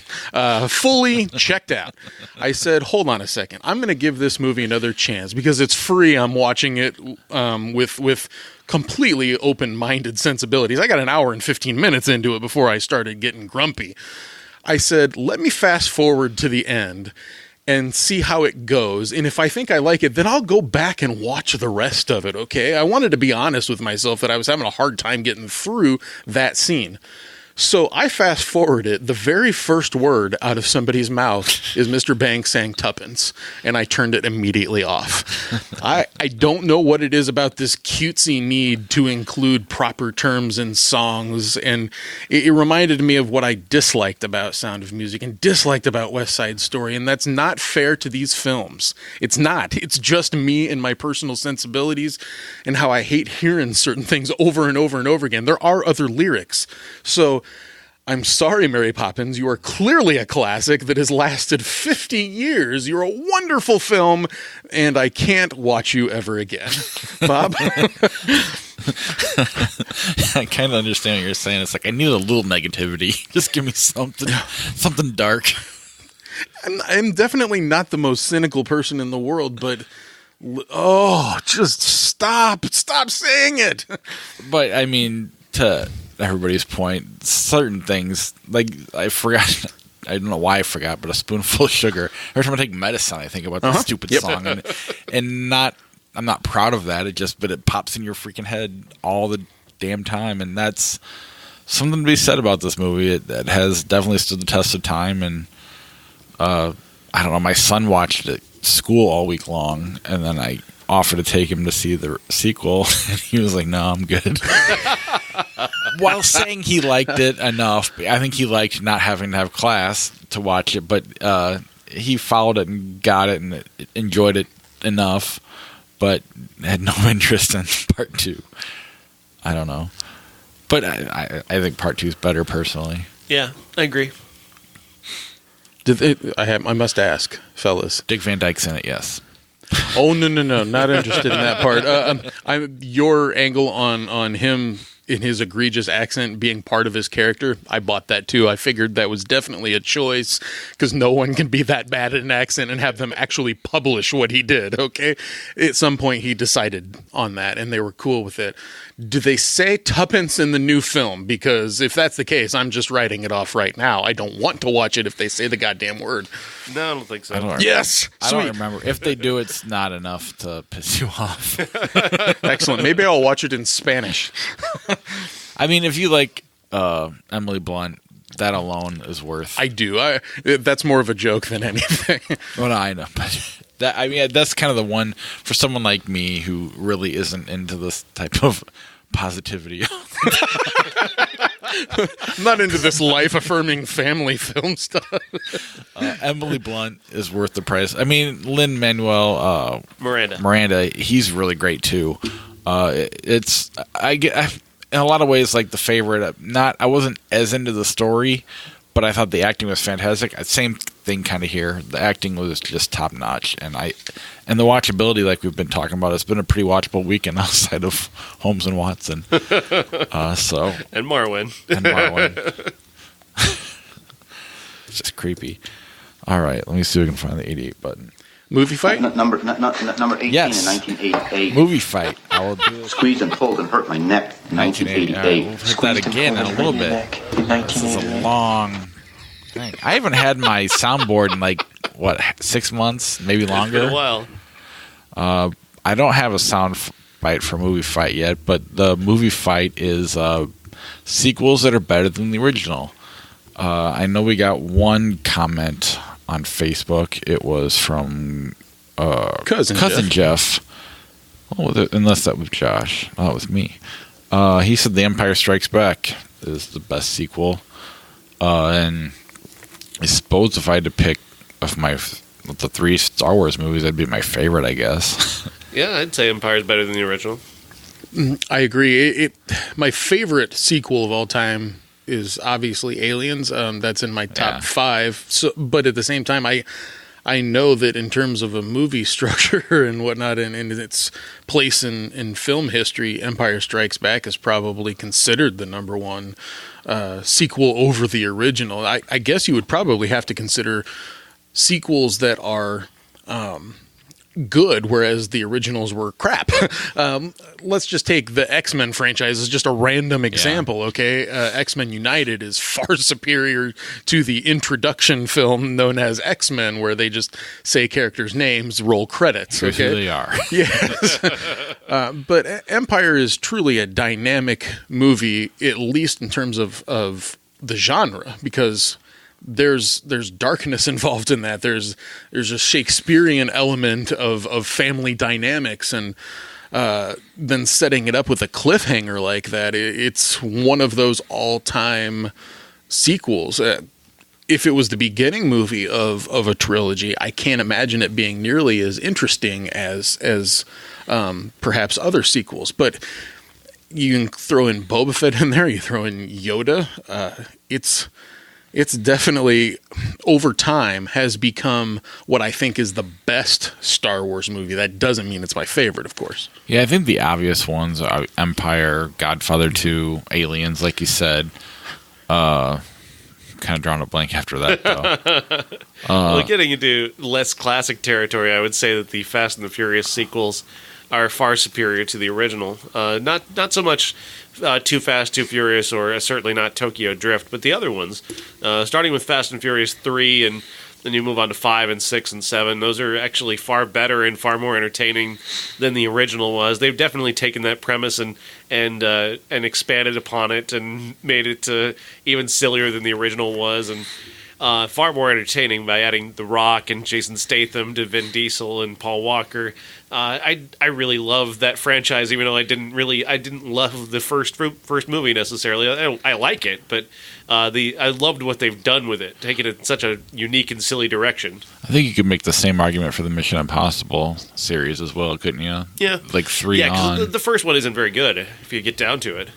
Fully checked out. I said, hold on a second. I'm going to give this movie another chance because it's free. I'm watching it with completely open-minded sensibilities. I got an hour and 15 minutes into it before I started getting grumpy. I said, let me fast forward to the end and see how it goes. And if I think I like it, then I'll go back and watch the rest of it, okay? I wanted to be honest with myself that I was having a hard time getting through that scene. So I fast forward it. The very first word out of somebody's mouth is Mr. Banks saying tuppence, and I turned it immediately off. I don't know what it is about this cutesy need to include proper terms in songs, and it reminded me of what I disliked about Sound of Music and disliked about West Side Story, and that's not fair to these films. It's not. It's just me and my personal sensibilities and how I hate hearing certain things over and over and over again. There are other lyrics. So I'm sorry, Mary Poppins. You are clearly a classic that has lasted 50 years. You're a wonderful film, and I can't watch you ever again. Bob? I kind of understand what you're saying. It's like, I need a little negativity. Just give me something dark. I'm definitely not the most cynical person in the world, but just stop saying it. But I mean, to everybody's point, certain things, like I forgot, I don't know why I forgot, but a spoonful of sugar. Every time I take medicine, I think about this stupid song, and I'm not proud of that. But it pops in your freaking head all the damn time, and that's something to be said about this movie. It has definitely stood the test of time, and I don't know, my son watched it at school all week long, and then I offered to take him to see the sequel, and he was like, no, I'm good. While saying he liked it enough, I think he liked not having to have class to watch it, but he followed it and got it and enjoyed it enough, but had no interest in part 2. I don't know. But I think part 2 is better, personally. Yeah, I agree. I must ask, fellas. Dick Van Dyke's in it, yes. Oh, no, not interested in that part. Your angle on him in his egregious accent being part of his character, I bought that too. I figured that was definitely a choice because no one can be that bad at an accent and have them actually publish what he did, okay? At some point he decided on that and they were cool with it. Do they say tuppence in the new film? Because if that's the case, I'm just writing it off right now. I don't want to watch it if they say the goddamn word. No, I don't think so. Yes! I don't remember. If they do, it's not enough to piss you off. Excellent. Maybe I'll watch it in Spanish. I mean, if you like Emily Blunt, that alone is worth. I do. That's more of a joke than anything. Well, no, I know, but that's kind of the one for someone like me who really isn't into this type of positivity. I'm not into this life-affirming family film stuff. Emily Blunt is worth the price. I mean, Lin-Manuel Miranda, he's really great too. In a lot of ways, like The Favorite. I wasn't as into the story, but I thought the acting was fantastic. Same thing kind of here. The acting was just top notch, and the watchability, like we've been talking about, it's been a pretty watchable weekend outside of Holmes and Watson. And Marwin. It's just creepy. All right, let me see if we can find the 88 button. Movie fight? Number 18 Yes. in 1988. Movie fight. I will do it. Squeezed and pulled and hurt my neck in 1988. All right, we'll hit that again in a little bit. This is a long thing. I haven't had my soundboard in 6 months, maybe longer. It's been a while. I don't have a sound bite for movie fight yet, but the movie fight is sequels that are better than the original. I know we got one comment on Facebook. It was from Cousin Jeff. Oh, unless that was Josh. Oh, it was me. He said The Empire Strikes Back is the best sequel. And I suppose if I had to pick of the 3 Star Wars movies, that'd be my favorite, I guess. Yeah, I'd say Empire is better than the original. I agree. My favorite sequel of all time is obviously Aliens. That's in my top 5. So, but at the same time, I know that in terms of a movie structure and whatnot, and its place in film history, Empire Strikes Back is probably considered the number one sequel over the original. I guess you would probably have to consider sequels that are good, whereas the originals were crap. Let's just take the X-Men franchise as just a random example, okay? X-Men United is far superior to the introduction film known as X-Men, where they just say characters' names, roll credits, okay? Who they are. Yes. But Empire is truly a dynamic movie, at least in terms of the genre, because there's darkness involved in that. There's a Shakespearean element of family dynamics, and then setting it up with a cliffhanger like that. It's one of those all-time sequels. If it was the beginning movie of a trilogy, I can't imagine it being nearly as interesting as perhaps other sequels. But you can throw in Boba Fett in there. You throw in Yoda. It's definitely, over time, has become what I think is the best Star Wars movie. That doesn't mean it's my favorite, of course. Yeah, I think the obvious ones are Empire, Godfather 2, Aliens, like you said. Kind of drawn a blank after that, though. Well, getting into less classic territory, I would say that the Fast and the Furious sequels are far superior to the original. Not so much Too Fast, Too Furious, or certainly not Tokyo Drift, but the other ones. Starting with Fast and Furious 3, and then you move on to 5 and 6 and 7. Those are actually far better and far more entertaining than the original was. They've definitely taken that premise and expanded upon it and made it even sillier than the original was. And far more entertaining by adding The Rock and Jason Statham to Vin Diesel and Paul Walker. I really love that franchise, even though I didn't love the first movie necessarily. I like it, but I loved what they've done with it, taking it in such a unique and silly direction. I think you could make the same argument for the Mission Impossible series as well, couldn't you? Yeah, like 3 yeah, on. The first one isn't very good if you get down to it.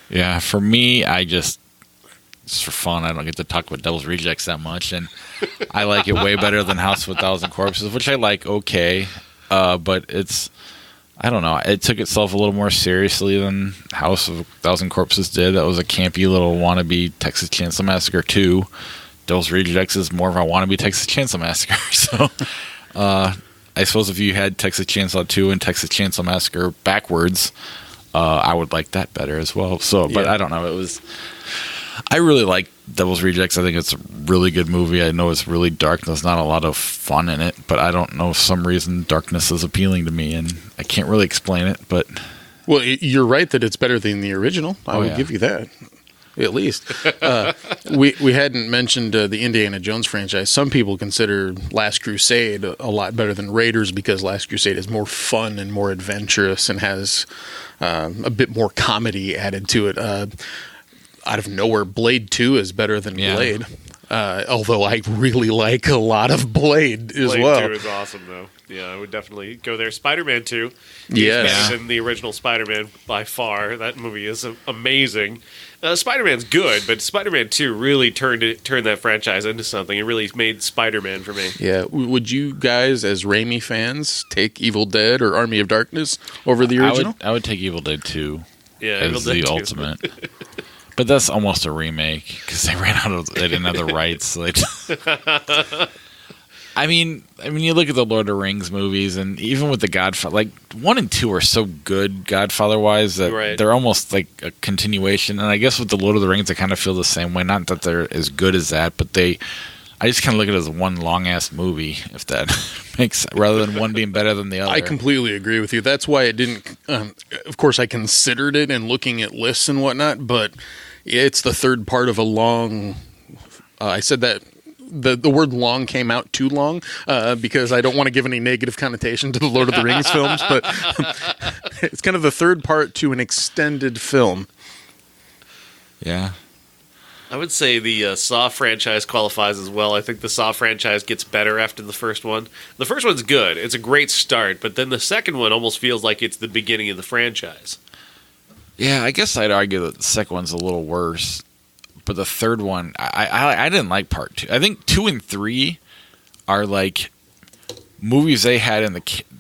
Yeah, for me, just for fun, I don't get to talk about Devil's Rejects that much, and I like it way better than House of a Thousand Corpses, which I like okay, but I don't know, it took itself a little more seriously than House of a Thousand Corpses did. That was a campy little wannabe Texas Chainsaw Massacre 2. Devil's Rejects is more of a wannabe Texas Chainsaw Massacre, so I suppose if you had Texas Chainsaw 2 and Texas Chainsaw Massacre backwards, I would like that better as well. So, but yeah. I don't know. I really like Devil's Rejects. I think it's a really good movie. I know it's really dark. There's not a lot of fun in it, but I don't know, for some reason darkness is appealing to me, and I can't really explain it. But well, you're right that it's better than the original. I will give you that. At least we hadn't mentioned the Indiana Jones franchise. Some people consider Last Crusade a lot better than Raiders because Last Crusade is more fun and more adventurous and has a bit more comedy added to it. Out of nowhere, Blade 2 is better than Blade. Although I really like a lot of Blade as well. Blade 2 is awesome, though. Yeah, I would definitely go there. Spider-Man 2 is better than the original Spider-Man by far. That movie is amazing. Spider-Man's good, but Spider-Man 2 really turned that franchise into something. It really made Spider-Man for me. Yeah. Would you guys, as Raimi fans, take Evil Dead or Army of Darkness over the original? I would take Evil Dead 2 Evil as Dead the 2. ultimate. But that's almost a remake because they didn't have the rights. I mean, you look at the Lord of the Rings movies, and even with the Godfather, like 1 and 2 are so good Godfather-wise that they're almost like a continuation. And I guess with the Lord of the Rings, I kind of feel the same way. Not that they're as good as that, but I just kind of look at it as one long-ass movie, if that makes sense, rather than one being better than the other. I completely agree with you. That's why it didn't. Of course, I considered it in looking at lists and whatnot, but it's the third part of a long. I said that the word "long" came out too long because I don't want to give any negative connotation to the Lord of the Rings films, but it's kind of the third part to an extended film. Yeah. I would say the Saw franchise qualifies as well. I think the Saw franchise gets better after the first one. The first one's good. It's a great start, but then the second one almost feels like it's the beginning of the franchise. Yeah, I guess I'd argue that the second one's a little worse, but the third one, I didn't like part 2. I think 2 and 3 are like movies they had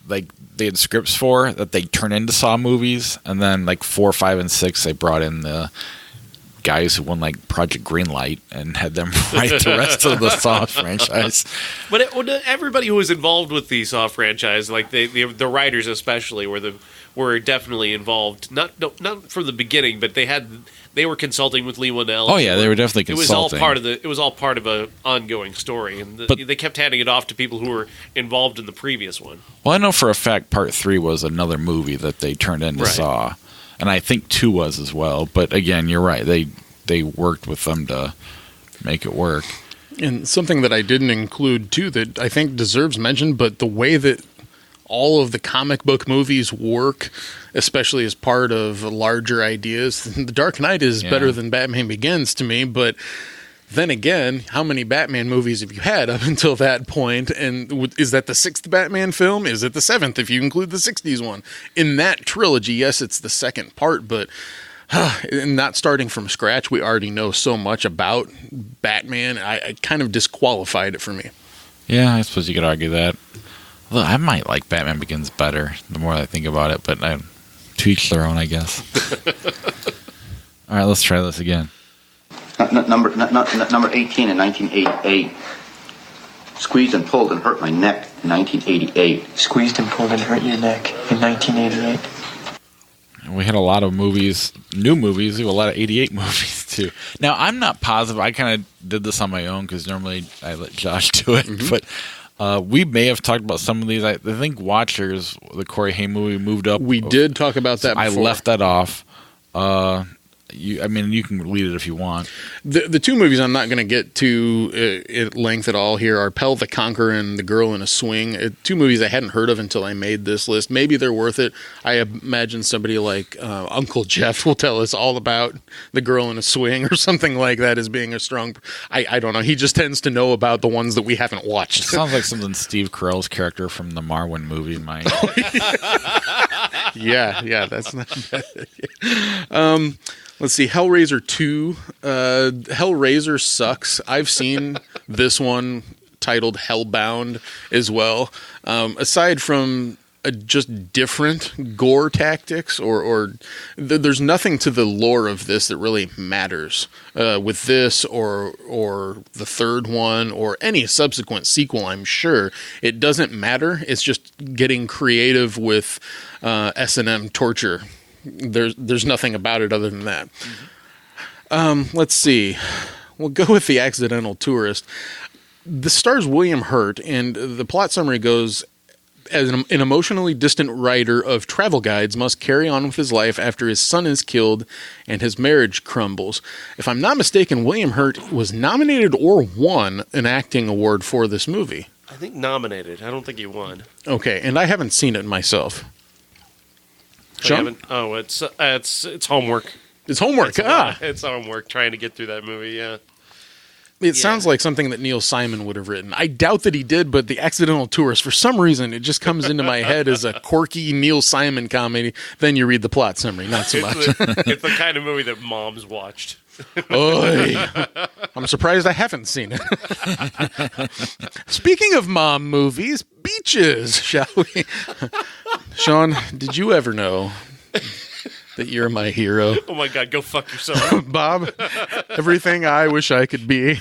they had scripts for that they turn into Saw movies, and then like 4, 5, and 6 they brought in the guys who won like Project Greenlight and had them write the rest of the Saw franchise. But everybody who was involved with the Saw franchise, like the writers especially, were definitely involved. Not from the beginning, but they were consulting with Lee Whannell. Oh yeah, they were definitely consulting. It was all part of an ongoing story, and they kept handing it off to people who were involved in the previous one. Well, I know for a fact Part 3 was another movie that they turned into Saw. And I think 2 was as well. But again, you're right. They worked with them to make it work. And something that I didn't include, too, that I think deserves mention, but the way that all of the comic book movies work, especially as part of larger ideas, The Dark Knight is better than Batman Begins to me, but then again, how many Batman movies have you had up until that point? And is that the 6th Batman film? Is it the 7th, if you include the 60s one? In that trilogy, yes, it's the second part, but not starting from scratch, we already know so much about Batman. I kind of disqualified it for me. Yeah, I suppose you could argue that. Look, I might like Batman Begins better the more I think about it, but to each their own, I guess. All right, let's try this again. Number 18 in 1988. Squeezed and pulled and hurt my neck in 1988. Squeezed and pulled and hurt your neck in 1988. We had a lot of movies, new movies. We have a lot of 88 movies, too. Now, I'm not positive. I kind of did this on my own because normally I let Josh do it. Mm-hmm. But we may have talked about some of these. I think Watchers, the Corey Haim movie, moved up. We did talk about that before. I left that off. You can lead it if you want. The two movies I'm not going to get to at length at all here are Pell the Conqueror and The Girl in a Swing. Two movies I hadn't heard of until I made this list. Maybe they're worth it. I imagine somebody like Uncle Jeff will tell us all about The Girl in a Swing or something like that as being a strong... I don't know. He just tends to know about the ones that we haven't watched. It sounds like something Steve Carell's character from the Marwen movie might. Yeah, that's not bad. Let's see, Hellraiser 2. Hellraiser sucks. I've seen this one titled Hellbound as well. Aside from just different gore tactics, or there's nothing to the lore of this that really matters with this or the third one or any subsequent sequel. I'm sure it doesn't matter. It's just getting creative with S&M torture. There's nothing about it other than that. Let's see. We'll go with The Accidental Tourist. This stars William Hurt, and the plot summary goes, as an emotionally distant writer of travel guides must carry on with his life after his son is killed and his marriage crumbles. If I'm not mistaken, William Hurt was nominated or won an acting award for this movie. I think nominated. I don't think he won. Okay, and I haven't seen it myself. Sean? It's homework. It's homework. It's homework trying to get through that movie, yeah. It sounds like something that Neil Simon would have written. I doubt that he did, but The Accidental Tourist, for some reason, it just comes into my head as a quirky Neil Simon comedy. Then you read the plot summary, not so much. It's the kind of movie that moms watched. Oy. I'm surprised I haven't seen it. Speaking of mom movies, beaches, shall we? Sean, did you ever know that you're my hero? Oh my God, go fuck yourself. Bob, everything I wish I could be.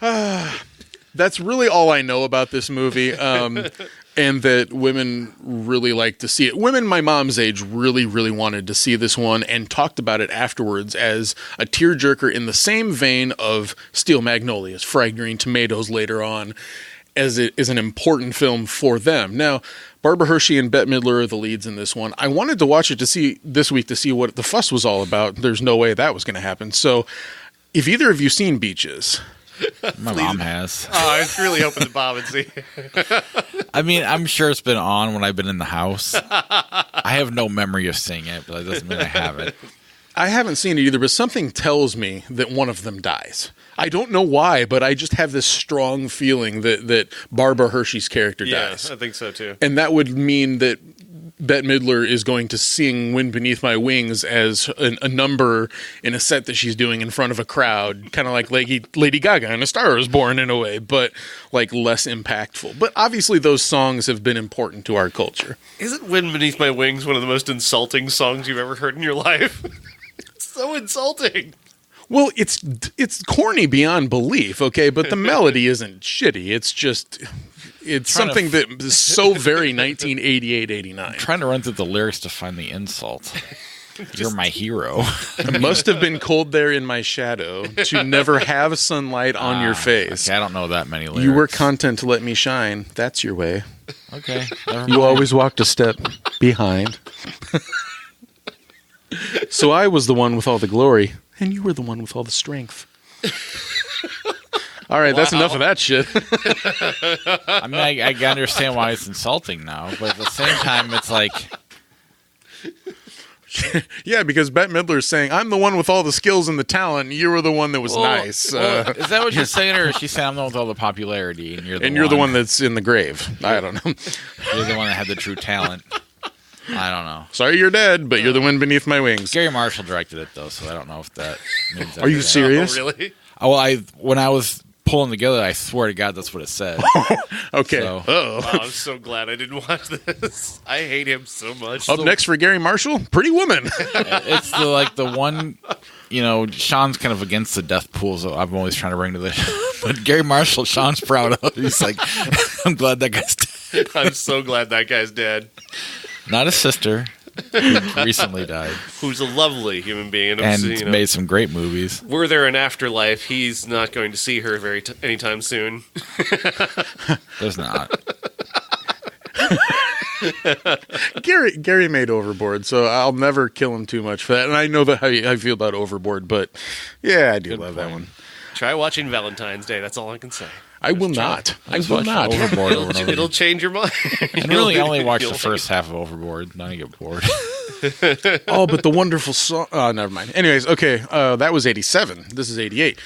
That's really all I know about this movie. And that women really like to see it. Women my mom's age really, really wanted to see this one and talked about it afterwards as a tearjerker in the same vein of Steel Magnolias, Fried Green Tomatoes later on, as it is an important film for them. Now, Barbara Hershey and Bette Midler are the leads in this one. I wanted to watch it this week to see what the fuss was all about. There's no way that was going to happen. So, if either of you seen Beaches... My mom has. Oh, I was really hoping that Bob would see. I mean, I'm sure it's been on when I've been in the house. I have no memory of seeing it, but that doesn't mean I haven't. I haven't seen it either, but something tells me that one of them dies. I don't know why, but I just have this strong feeling that Barbara Hershey's character dies. Yeah, I think so too. And that would mean that Bette Midler is going to sing Wind Beneath My Wings as a number in a set that she's doing in front of a crowd, kind of like Lady Gaga in A Star Is Born in a way, but like less impactful. But obviously those songs have been important to our culture. Isn't Wind Beneath My Wings one of the most insulting songs you've ever heard in your life? It's so insulting. Well, it's corny beyond belief, okay, but the melody isn't shitty. It's just... It's something that is so very 1988-89. Trying to run through the lyrics to find the insult. You're my hero. It must have been cold there in my shadow to never have sunlight on your face. Okay, I don't know that many lyrics. You were content to let me shine. That's your way. Okay. You always walked a step behind. So I was the one with all the glory, and you were the one with all the strength. All right, that's enough of that shit. I mean, I understand why it's insulting now, but at the same time, it's like... Yeah, because Bette Midler is saying, I'm the one with all the skills and the talent, and you were the one that was nice. Is that what she's saying, or is she saying, I'm the one with all the popularity, and you're the one that's in the grave? I don't know. You're the one that had the true talent. I don't know. Sorry you're dead, but you're the wind beneath my wings. Gary Marshall directed it, though, so I don't know if that means that. Are you serious? Oh, really? Well, when I was pulling together, I swear to God that's what it said. Okay. So. Oh, I'm so glad I didn't watch this. I hate him so much. Up next for Gary Marshall, Pretty Woman. It's the one, Sean's kind of against the death pools that I'm always trying to bring to the... But Gary Marshall, Sean's proud of. He's like, I'm glad that guy's dead. I'm so glad that guy's dead. Not his sister, who recently died. Who's a lovely human being. And made some great movies. Were there an afterlife, he's not going to see her anytime soon. There's not. Gary made Overboard, so I'll never kill him too much for that. And I know how I feel about Overboard, but yeah, I do love that one. Try watching Valentine's Day. That's all I can say. I will not. I will not. Overboard. It'll change your mind. And really only watch the first half of Overboard, then I get bored. Oh, but the wonderful song. Oh, never mind. Anyways, okay, that was 87. This is 88.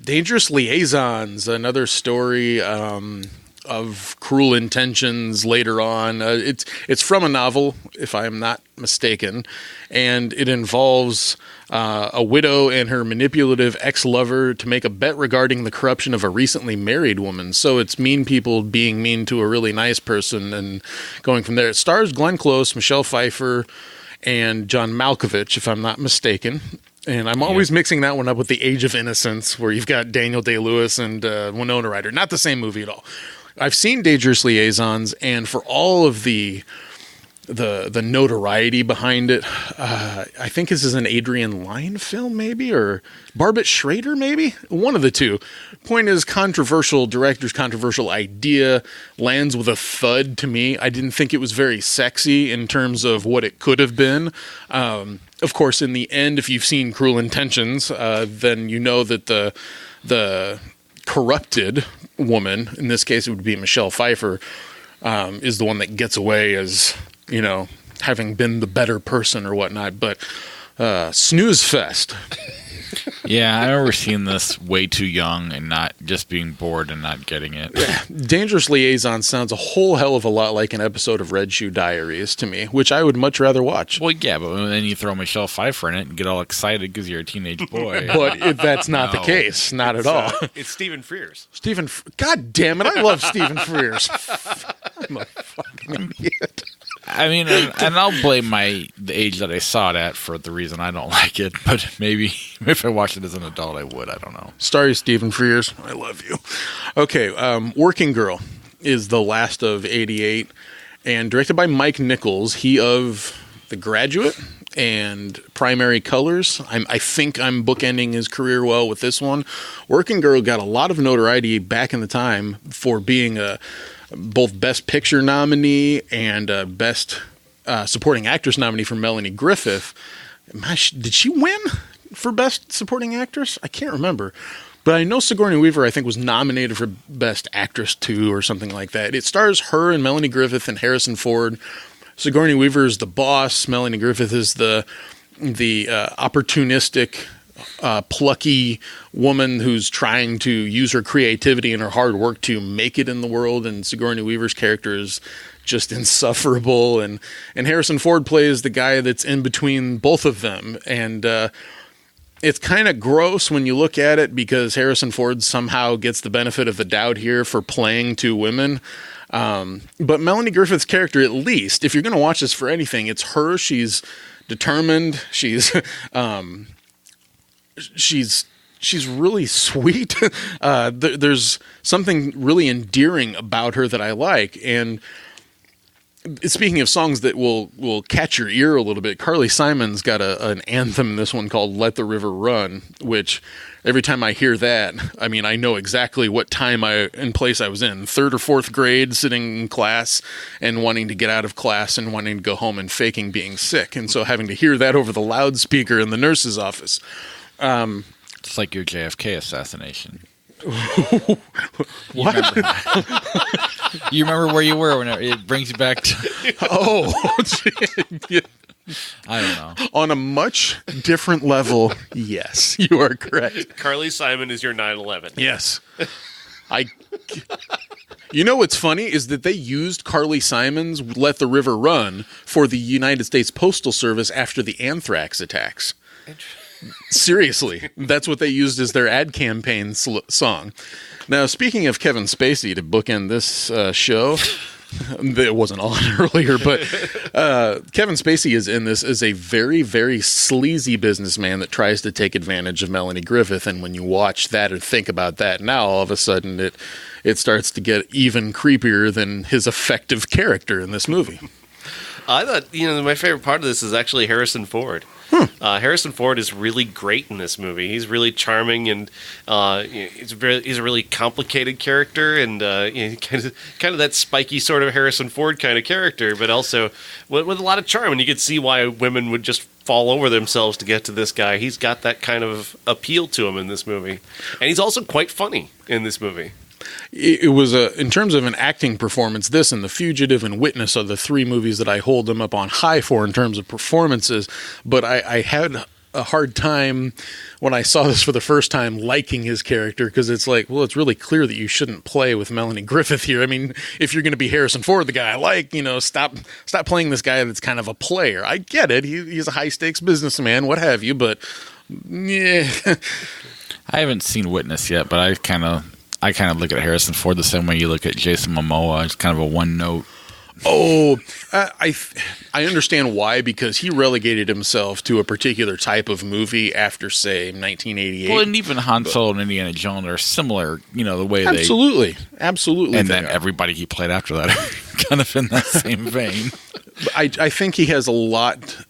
Dangerous Liaisons, another story of cruel intentions later on. It's from a novel, if I am not mistaken, and it involves a widow and her manipulative ex-lover to make a bet regarding the corruption of a recently married woman. So it's mean people being mean to a really nice person and going from there. It stars Glenn Close, Michelle Pfeiffer, and John Malkovich, if I'm not mistaken. And I'm always mixing that one up with The Age of Innocence, where you've got Daniel Day-Lewis and Winona Ryder. Not the same movie at all. I've seen Dangerous Liaisons, and for all of the notoriety behind it, I think this is an Adrian Lyne film, maybe, or Barbet Schrader, maybe? One of the two. Point is, controversial director's controversial idea lands with a thud to me. I didn't think it was very sexy in terms of what it could have been. Of course, in the end, if you've seen Cruel Intentions, then you know that the corrupted woman, in this case it would be Michelle Pfeiffer, is the one that gets away as, you know, having been the better person or whatnot. But snooze fest. Yeah, I remember seeing this way too young and not just being bored and not getting it. Dangerous Liaison sounds a whole hell of a lot like an episode of Red Shoe Diaries to me, which I would much rather watch. Well, yeah, but then you throw Michelle Pfeiffer in it and get all excited because you're a teenage boy. But that's not the case. Not at all. It's Stephen Frears. God damn it, I love Stephen Frears. I'm a fucking idiot. I mean, and I'll blame the age that I saw it at for the reason I don't like it, but maybe if I watched it as an adult, I would. I don't know. Sorry, Stephen Frears. I love you. Okay, Working Girl is the last of 88 and directed by Mike Nichols. He of The Graduate and Primary Colors. I think I'm bookending his career well with this one. Working Girl got a lot of notoriety back in the time for being both Best Picture nominee and Best Supporting Actress nominee for Melanie Griffith. Did she win for Best Supporting Actress? I can't remember. But I know Sigourney Weaver, I think, was nominated for Best Actress too or something like that. It stars her and Melanie Griffith and Harrison Ford. Sigourney Weaver is the boss. Melanie Griffith is the opportunistic, plucky woman who's trying to use her creativity and her hard work to make it in the world, and Sigourney Weaver's character is just insufferable, and Harrison Ford plays the guy that's in between both of them, and it's kind of gross when you look at it because Harrison Ford somehow gets the benefit of the doubt here for playing two women. But Melanie Griffith's character, at least, if you're going to watch this for anything, it's her. She's determined. She's really sweet. There's something really endearing about her that I like. And speaking of songs that will catch your ear a little bit, Carly Simon's got an anthem in this one called Let the River Run, which every time I hear that, I mean, I know exactly what time and place I was in. 3rd or 4th grade, sitting in class and wanting to get out of class and wanting to go home and faking being sick. And so having to hear that over the loudspeaker in the nurse's office. It's like your JFK assassination. What? You remember where you were when it brings you back to... Oh. I don't know. On a much different level, yes, you are correct. Carly Simon is your 9/11. Yes. You know what's funny is that they used Carly Simon's Let the River Run for the United States Postal Service after the anthrax attacks. Seriously, that's what they used as their ad campaign song. Now, speaking of Kevin Spacey, to bookend this show, it wasn't on earlier, but Kevin Spacey is in this as a very, very sleazy businessman that tries to take advantage of Melanie Griffith. And when you watch that or think about that now, all of a sudden it starts to get even creepier than his effective character in this movie. I thought, my favorite part of this is actually Harrison Ford. Harrison Ford is really great in this movie. He's really charming, and he's a really complicated character, and kind of that spiky sort of Harrison Ford kind of character, but also with a lot of charm. And you could see why women would just fall over themselves to get to this guy. He's got that kind of appeal to him in this movie, and he's also quite funny in this movie. It was in terms of an acting performance, this and The Fugitive and Witness are the three movies that I hold them up on high for in terms of performances. But I had a hard time when I saw this for the first time liking his character, because it's like, well, it's really clear that you shouldn't play with Melanie Griffith here. I mean, if you're going to be Harrison Ford, the guy I like, stop playing this guy that's kind of a player. I get it. He's a high stakes businessman, what have you, but yeah. I haven't seen Witness yet, but I kind of look at Harrison Ford the same way you look at Jason Momoa. It's kind of a one note. Oh, I understand why, because he relegated himself to a particular type of movie after, say, 1988. Well, and even Han Solo and Indiana Jones are similar, the way absolutely. And then everybody he played after that are kind of in that same vein. I think he has a lot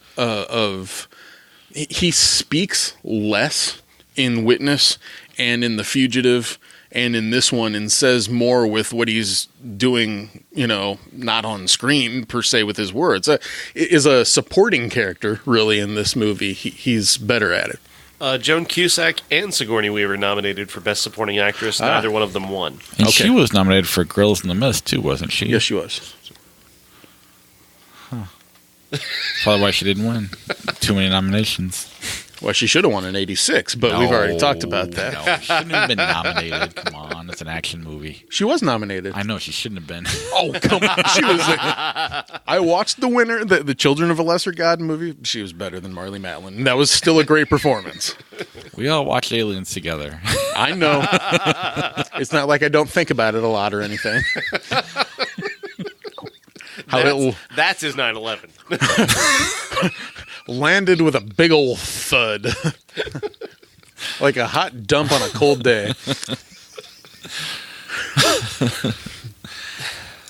he speaks less in Witness and in The Fugitive and in this one, and says more with what he's doing, not on screen per se with his words. Is a supporting character really in this movie. He's better at it. Joan Cusack and Sigourney Weaver nominated for Best Supporting Actress. Neither one of them won. And she was nominated for Girls in the Mist too, wasn't she? Yes, she was. Huh. Probably why she didn't win. Too many nominations. Well, she should have won in '86, but we've already talked about that. No, she shouldn't have been nominated. Come on, it's an action movie. She was nominated. I know, she shouldn't have been. Oh, come on. She was. I watched the winner, the Children of a Lesser God movie. She was better than Marlee Matlin. That was still a great performance. We all watched Aliens together. I know. It's not like I don't think about it a lot or anything. That's his 9/11. Landed with a big old thud. Like a hot dump on a cold day.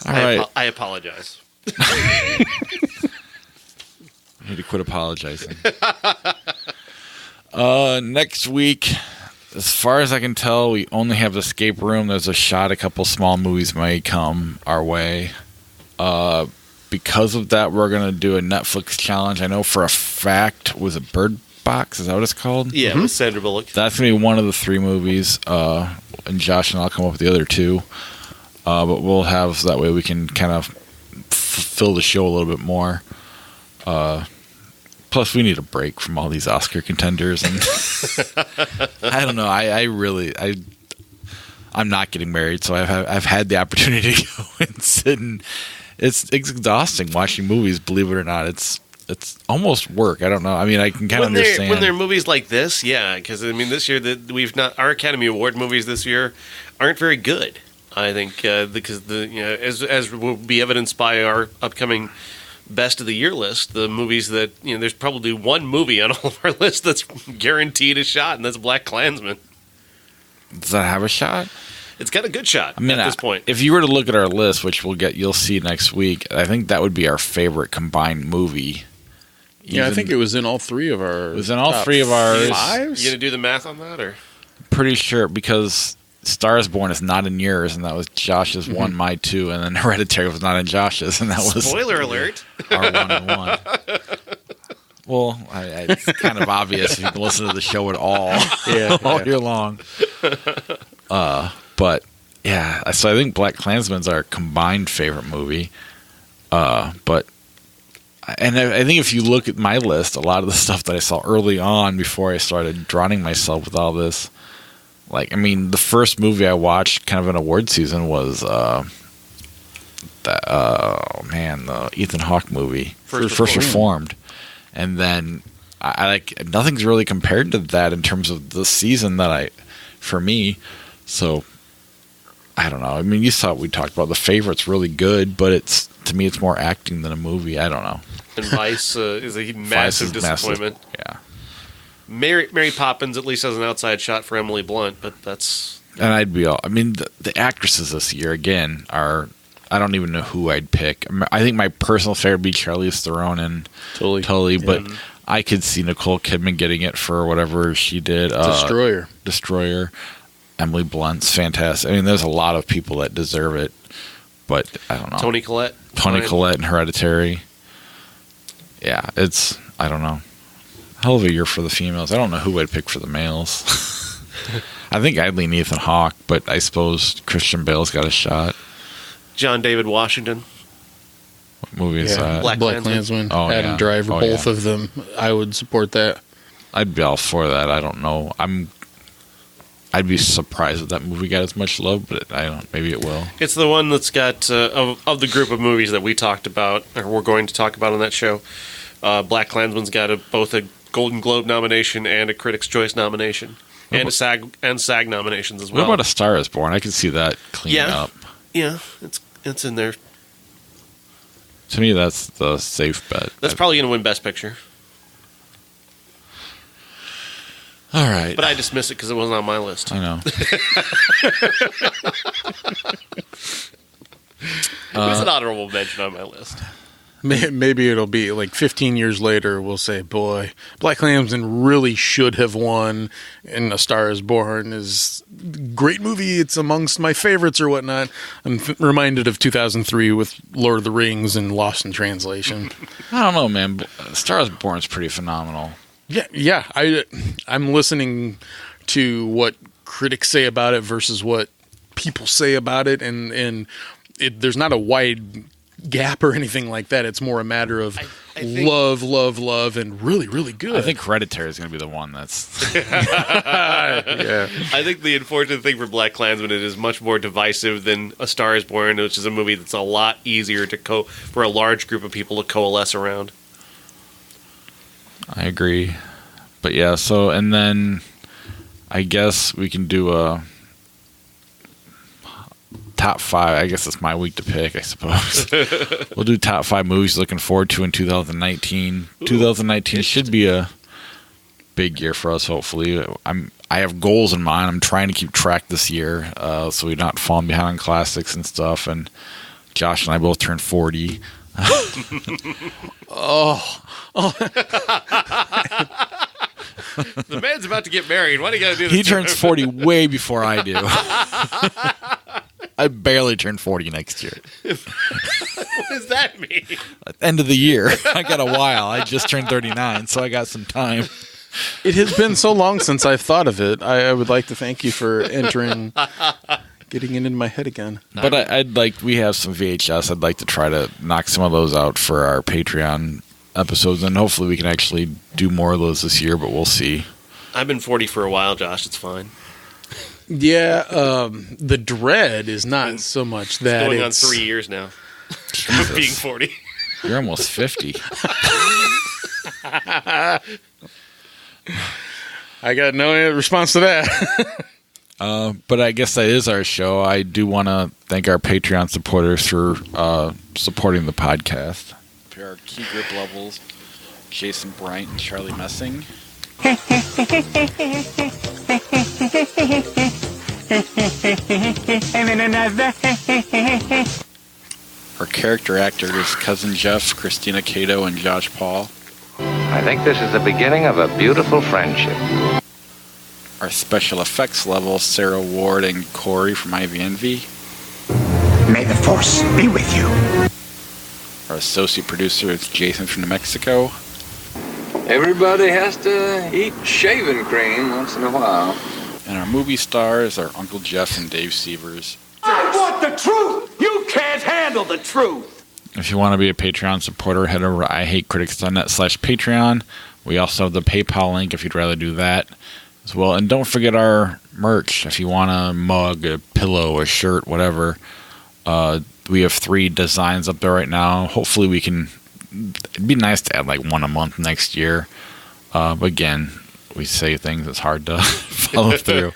All right. I apologize. I need to quit apologizing. Next week, as far as I can tell, we only have the Escape Room. There's a shot a couple small movies may come our way. Because of that, we're going to do a Netflix challenge. I know for a fact, was it Bird Box? Is that what it's called? Yeah, with Sandra Bullock. That's going to be one of the three movies, and Josh and I'll come up with the other two. But we'll have, so that way we can kind of fill the show a little bit more. Plus, we need a break from all these Oscar contenders. And I don't know. I'm not getting married, so I've had the opportunity to go and sit and it's exhausting watching movies. Believe it or not, it's almost work. I don't know. I mean, I can kind of understand when there are movies like this, yeah. Because this year our Academy Award movies this year aren't very good. I think because as will be evidenced by our upcoming Best of the Year list, the movies that there's probably one movie on all of our lists that's guaranteed a shot, and that's BlacKkKlansman. Does that have a shot? It's got a good shot at this point. If you were to look at our list, which you'll see next week, I think that would be our favorite combined movie. I think it was in all three of ours. It was in all three of ours. You gonna do the math on that, or? Pretty sure, because Stars Born is not in yours, and that was Josh's one, my two, and then Hereditary was not in Josh's, and that was spoiler alert. Our 1 and 1. Well, it's kind of obvious if you can listen to the show at all, all year long. But yeah, so I think BlacKkKlansman's our combined favorite movie. But I think if you look at my list, a lot of the stuff that I saw early on before I started drowning myself with all this, the first movie I watched kind of in award season was the Ethan Hawke movie, First Reformed. And then I nothing's really compared to that in terms of the season for me. So I don't know. I mean, you saw what we talked about. The Favorite's really good, but to me, it's more acting than a movie. I don't know. And Vice is a massive disappointment. Yeah. Mary Poppins at least has an outside shot for Emily Blunt, but that's... And the actresses this year, again, are... I don't even know who I'd pick. I think my personal favorite would be Charlize Theron and Tully, but I could see Nicole Kidman getting it for whatever she did. Destroyer. Emily Blunt's fantastic. I mean, there's a lot of people that deserve it, but I don't know. Toni Collette in Hereditary. Yeah, I don't know. Hell of a year for the females. I don't know who I'd pick for the males. I think I'd lean Ethan Hawke, but I suppose Christian Bale's got a shot. John David Washington. What movie is that? Black Klansman. Oh, Adam yeah. Driver. Oh, both yeah. of them. I would support that. I'd be all for that. I don't know. I'd be surprised if that movie got as much love, but maybe it will. It's the one that's got of the group of movies that we talked about, or we're going to talk about on that show. Black Klansman's got both a Golden Globe nomination and a Critics' Choice nomination, and SAG nominations as well. What about A Star Is Born? I could see that cleaning up. Yeah, it's in there. To me, that's the safe bet. That's probably going to win Best Picture. All right. But I dismiss it because it wasn't on my list. I know. It was an honorable mention on my list. Maybe it'll be like 15 years later, we'll say, boy, Black Klansman really should have won, and A Star Is Born is a great movie. It's amongst my favorites or whatnot. I'm reminded of 2003 with Lord of the Rings and Lost in Translation. I don't know, man. A Star Is Born is pretty phenomenal. Yeah. I'm listening to what critics say about it versus what people say about it, and there's not a wide gap or anything like that. It's more a matter of I think, love, and really, really good. I think Hereditary is going to be the one that's... Yeah. I think the unfortunate thing for Black Klansman, it is much more divisive than A Star Is Born, which is a movie that's a lot easier for a large group of people to coalesce around. I agree. But yeah, so, and then I guess we can do a top 5. I guess it's my week to pick, I suppose. We'll do top 5 movies looking forward to in 2019. 2019 should be a big year for us, hopefully. I have goals in mind. I'm trying to keep track this year, so we're not falling behind on classics and stuff. And Josh and I both turned 40. The man's about to get married. Why do you got to do this? He turns 40 way before I do. I barely turn 40 next year. What does that mean? At the end of the year. I got a while. I just turned 39, so I got some time. It has been so long since I've thought of it. I would like to thank you for getting it into my head again. But we have some VHS. I'd like to try to knock some of those out for our Patreon episodes, and hopefully we can actually do more of those this year, but we'll see. I've been 40 for a while, Josh. It's fine. Yeah, the dread is not so much that it's going on 3 years now. Of being 40. You're almost 50. I got no response to that. But I guess that is our show. I do want to thank our Patreon supporters for supporting the podcast. Our key group levels: Jason Bryant and Charlie Messing. Our character actors: Cousin Jeff, Christina Cato, and Josh Paul. I think this is the beginning of a beautiful friendship. Our special effects level: Sarah Ward and Corey from Ivy Envy. May the force be with you. Our associate producer is Jason from New Mexico. Everybody has to eat shaving cream once in a while. And our movie stars are Uncle Jeff and Dave Sievers. I want the truth! You can't handle the truth! If you want to be a Patreon supporter, head over to ihatecritics.net/Patreon. We also have the PayPal link if you'd rather do that as well. And don't forget our merch. If you want a mug, a pillow, a shirt, whatever, we have 3 designs up there right now. Hopefully we can... It'd be nice to add like one a month next year. But again, we say things that's hard to follow through.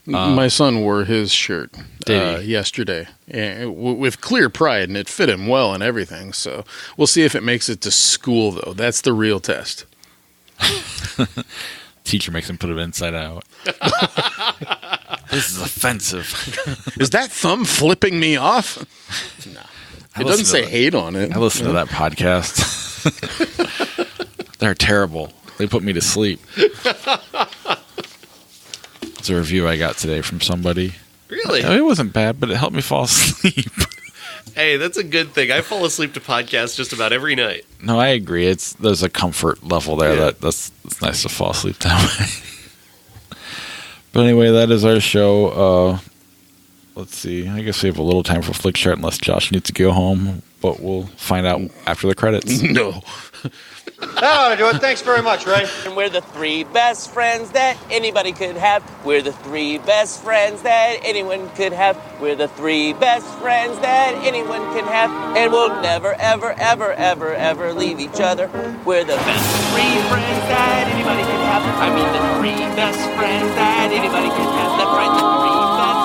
My son wore his shirt yesterday with clear pride, and it fit him well and everything. So we'll see if it makes it to school, though. That's the real test. Teacher makes him put it inside out. This is offensive. Is that thumb flipping me off? No. It doesn't say hate on it. I listen to that podcast. They're terrible. They put me to sleep. It's a review I got today from somebody. Really? It wasn't bad, but it helped me fall asleep. Hey, that's a good thing. I fall asleep to podcasts just about every night. No, I agree. There's a comfort level there that's nice to fall asleep that way. But anyway, that is our show. Let's see. I guess we have a little time for Flick Chart unless Josh needs to go home, but we'll find out after the credits. No. That ought to do it. Thanks very much, Ray. And we're the three best friends that anybody could have. We're the three best friends that anyone could have. We're the three best friends that anyone can have. And we'll never, ever, ever, ever, ever leave each other. We're the best three friends that anybody could have. I mean the three best friends that anybody could have. That's right, the three best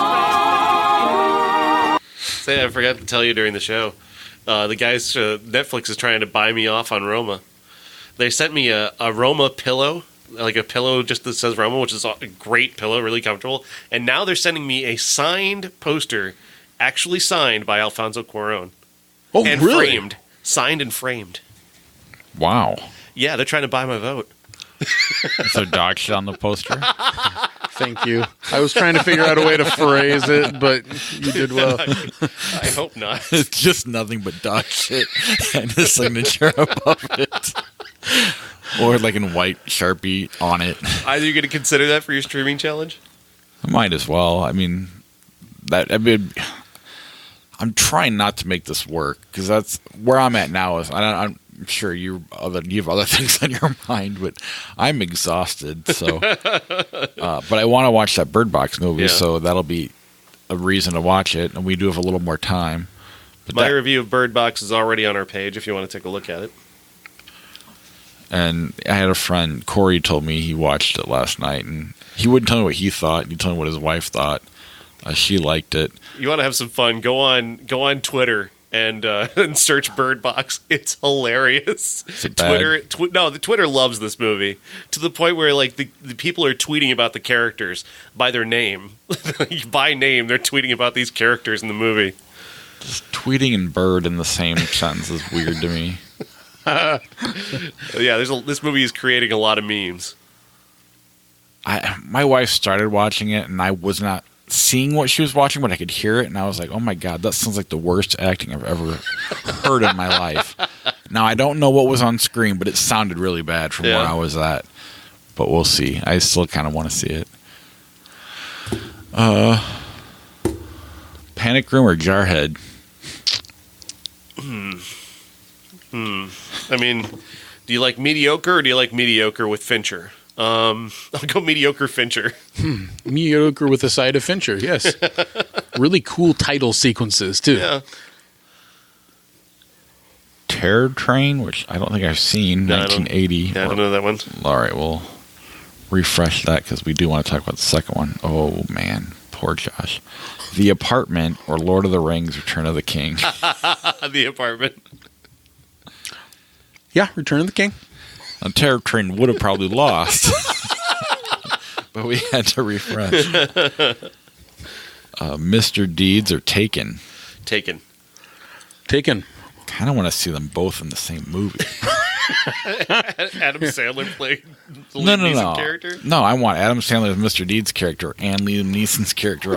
friends. Say, I forgot to tell you during the show. The guys, Netflix is trying to buy me off on Roma. They sent me a Roma pillow, like a pillow just that says Roma, which is a great pillow, really comfortable. And now they're sending me a signed poster, actually signed by Alfonso Cuarón. Oh, and really? framed. Signed and framed. Wow. Yeah, they're trying to buy my vote. Is there dog shit on the poster? Thank you. I was trying to figure out a way to phrase it, but you did well. I hope not. It's just nothing but dog shit and the signature above it. Or like in white Sharpie on it. Are you going to consider that for your streaming challenge? I might as well. I mean, I'm trying not to make this work because that's where I'm at now. I'm sure you have other things on your mind, but I'm exhausted. So, but I want to watch that Bird Box movie, so that'll be a reason to watch it. And we do have a little more time. But My review of Bird Box is already on our page if you want to take a look at it. And I had a friend, Corey, told me he watched it last night, and he wouldn't tell me what he thought. He told me what his wife thought. She liked it. You want to have some fun? Go on Twitter and search Bird Box. It's hilarious. Is it bad? Twitter loves this movie to the point where like the people are tweeting about the characters by their name. By name, they're tweeting about these characters in the movie. Just tweeting and bird in the same sentence is weird to me. Yeah, this movie is creating a lot of memes. My wife started watching it, and I was not seeing what she was watching, but I could hear it, and I was like, oh my God, that sounds like the worst acting I've ever heard in my life. Now, I don't know what was on screen, but it sounded really bad from where I was at. But we'll see. I still kind of want to see it. Panic Room or Jarhead? I mean, do you like mediocre or do you like mediocre with Fincher? I'll go mediocre Fincher. Mediocre with a side of Fincher, yes. Really cool title sequences, too. Yeah. Terror Train, which I don't think I've seen, 1980. I don't know that one. All right, we'll refresh that because we do want to talk about the second one. Oh, man. Poor Josh. The Apartment or Lord of the Rings, Return of the King. The Apartment. Yeah, Return of the King. A Terror Train would have probably lost. But we had to refresh. Mr. Deeds or Taken? Taken. Kind of want to see them both in the same movie. Adam Sandler playing the No. Neeson character? No, I want Adam Sandler as Mr. Deeds' character and Liam Neeson's character.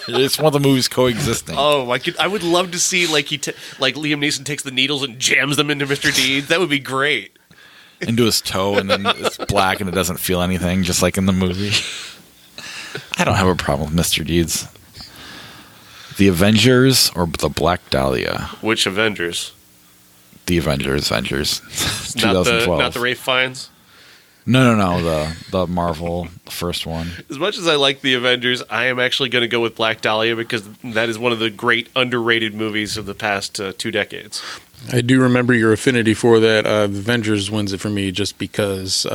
It's one of the movies coexisting. Oh, I would love to see like Liam Neeson takes the needles and jams them into Mr. Deeds. That would be great. Into his toe, and then it's black and it doesn't feel anything, just like in the movie. I don't have a problem with Mr. Deeds. The Avengers or the Black Dahlia? Which Avengers? The Avengers. 2012. Not the Ralph Fiennes? No. The Marvel, the first one. As much as I like the Avengers, I am actually going to go with Black Dahlia because that is one of the great underrated movies of the past 2 decades. I do remember your affinity for that. Avengers wins it for me just because.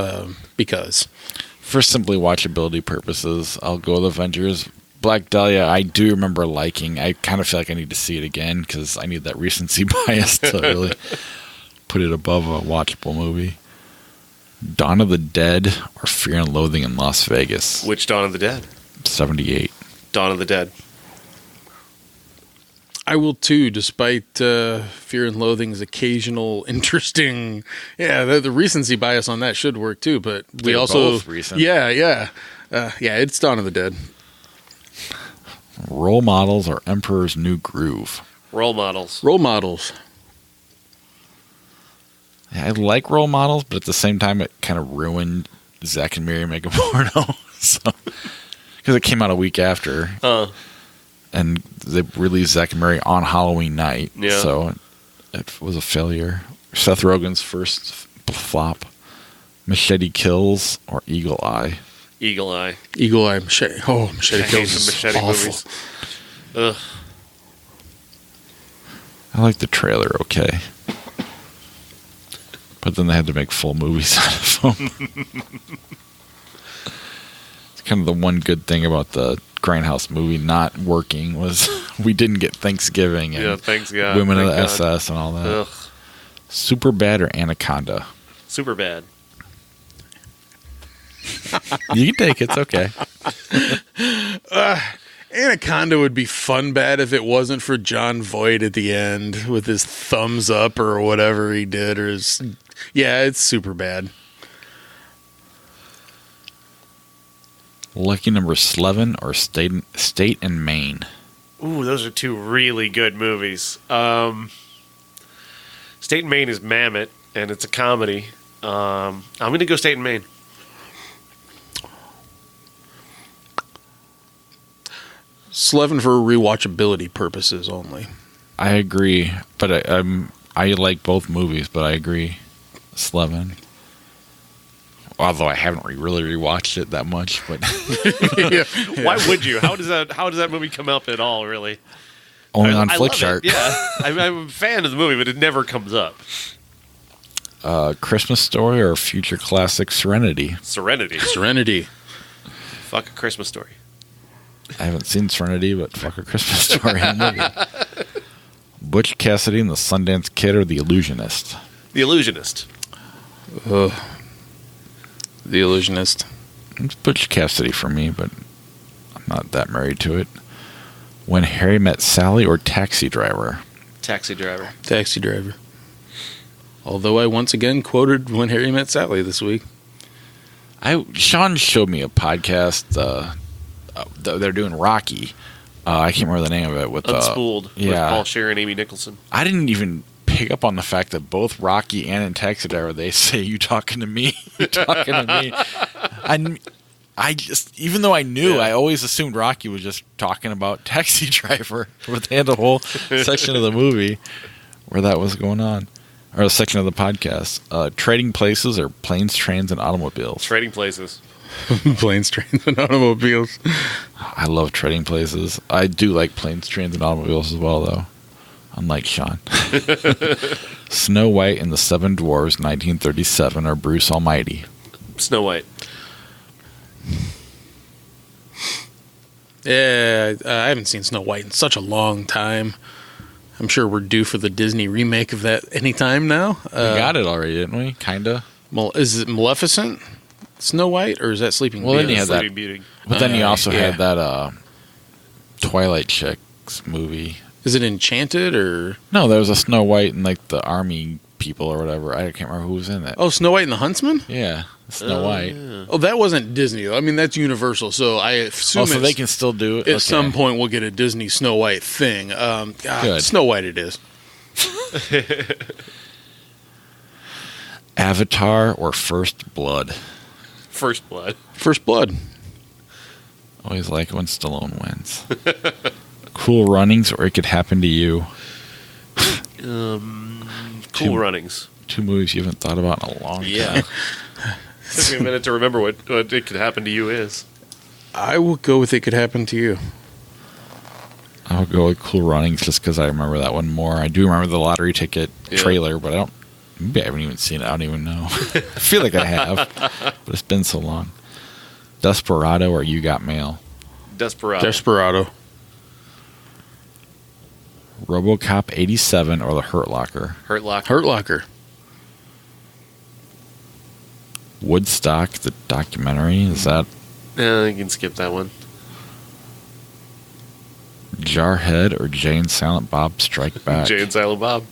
For simply watchability purposes, I'll go with Avengers. Black Dahlia, I do remember liking. I kind of feel like I need to see it again because I need that recency bias to really put it above a watchable movie. Dawn of the Dead or Fear and Loathing in Las Vegas? Which Dawn of the Dead? 78. Dawn of the Dead. I will too, despite Fear and Loathing's occasional interesting. Yeah, the recency bias on that should work too. But we They're also, both recent. yeah, it's Dawn of the Dead. Role models or Emperor's New Groove? Role models. Role models. Yeah, I like role models, but at the same time, it kind of ruined Zack and Miri Make a Porno. Because it came out a week after. And they released Zack and Miri on Halloween night. Yeah. So it was a failure. Seth Rogen's first flop. Machete Kills or Eagle Eye? Eagle Eye. Eagle Eye. Machete. Oh, Machete Kills is Machete awful. movies. Ugh. I like the trailer okay. But then they had to make full movies out of them. It's kind of the one good thing about the Grindhouse movie not working was we didn't get Thanksgiving and thanks God. Women of the Thank God. SS and all that. Ugh. Super Bad or Anaconda? Super bad. You can take it. It's okay. Anaconda would be fun bad if it wasn't for John Voight at the end with his thumbs up or whatever he did. Or his, yeah, it's super bad. Lucky number 11 or State and Maine? Ooh, those are two really good movies. State and Maine is Mammoth, and it's a comedy. I'm going to go State and Maine. Slevin for rewatchability purposes only. I agree, but I like both movies, but I agree. Slevin. Although I haven't really rewatched it that much, but Why would you? How does that movie come up at all? Really? only on I love Flickchart. it, Yeah, I'm a fan of the movie, but it never comes up. Christmas Story or future classic Serenity? Serenity. Fuck A Christmas Story. I haven't seen Serenity, but fuck A Christmas Story. Movie. Butch Cassidy and the Sundance Kid or The Illusionist? The Illusionist. The Illusionist. It's Butch Cassidy for me, but I'm not that married to it. When Harry Met Sally or Taxi Driver? Taxi Driver. Taxi Driver. Although I once again quoted When Harry Met Sally this week. Sean showed me a podcast. They're doing Rocky. I can't remember the name of it. With Unspooled with Paul Scheer and Amy Nicholson. I didn't even pick up on the fact that both Rocky and in Taxi Driver they say "You talking to me? You talking to me?" I just, even though I knew, I always assumed Rocky was just talking about Taxi Driver. But they had a whole section of the movie where that was going on, or a section of the podcast. Trading Places or Planes, Trains, and Automobiles? Trading Places. Planes, Trains, and Automobiles. I love Trading Places. I do like Planes, Trains, and Automobiles as well, though. Unlike Sean. Snow White and the Seven Dwarfs, 1937, or Bruce Almighty? Snow White. Yeah, I haven't seen Snow White in such a long time. I'm sure we're due for the Disney remake of that anytime now. We got it already, didn't we? Kinda. Is it Maleficent? Snow White, or is that Sleeping Beauty? Well, then you had Sleeping that. Beauty. But then you also had that Twilight Chicks movie. Is it Enchanted or No, there was a Snow White and like the army people or whatever. I can't remember who was in that. Oh, Snow White and the Huntsman? Yeah, Snow White. Yeah. Oh, that wasn't Disney though. I mean, that's Universal, so I assume So they can still do it. at some point we'll get a Disney Snow White thing. Good. Snow White it is. Avatar or First Blood? First Blood. First Blood. Always like it when Stallone wins. Cool Runnings or It Could Happen to You? Cool Runnings. Two movies you haven't thought about in a long time. Yeah. Took me a minute to remember what It Could Happen to You is. I will go with It Could Happen to You. I'll go with Cool Runnings just because I remember that one more. I do remember the lottery ticket trailer, but I don't. Maybe I haven't even seen it. I don't even know. I feel like I have, but it's been so long. Desperado or You Got Mail? Desperado. RoboCop 87 or The Hurt Locker? Hurt Locker. Hurt Locker. Woodstock, the documentary. Is that You can skip that one. Jarhead or Jay and Silent Bob Strike Back? Jay and Silent Bob.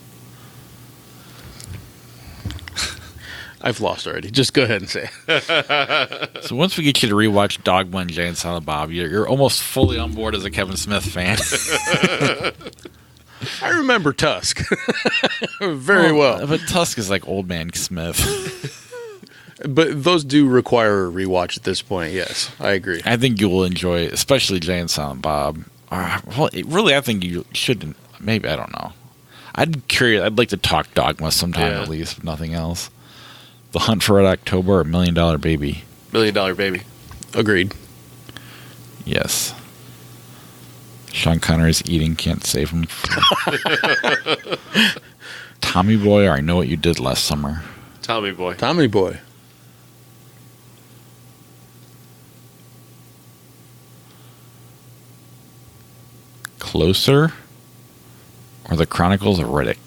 I've lost already. Just go ahead and say it. So once we get you to rewatch Dogma and Jay and Silent Bob, you're almost fully on board as a Kevin Smith fan. I remember Tusk very well. But Tusk is like Old Man Smith. But those do require a rewatch at this point, yes. I agree. I think you will enjoy it, especially Jay and Silent Bob. Well, really, I think you shouldn't. Maybe, I don't know. I'd like to talk Dogma sometime at least, if nothing else. The Hunt for Red October or $1 Million Baby? $1 Million Baby. Agreed. Yes. Sean Connery's eating can't save him. Tommy Boy or I Know What You Did Last Summer? Tommy Boy. Tommy Boy. Closer or The Chronicles of Riddick?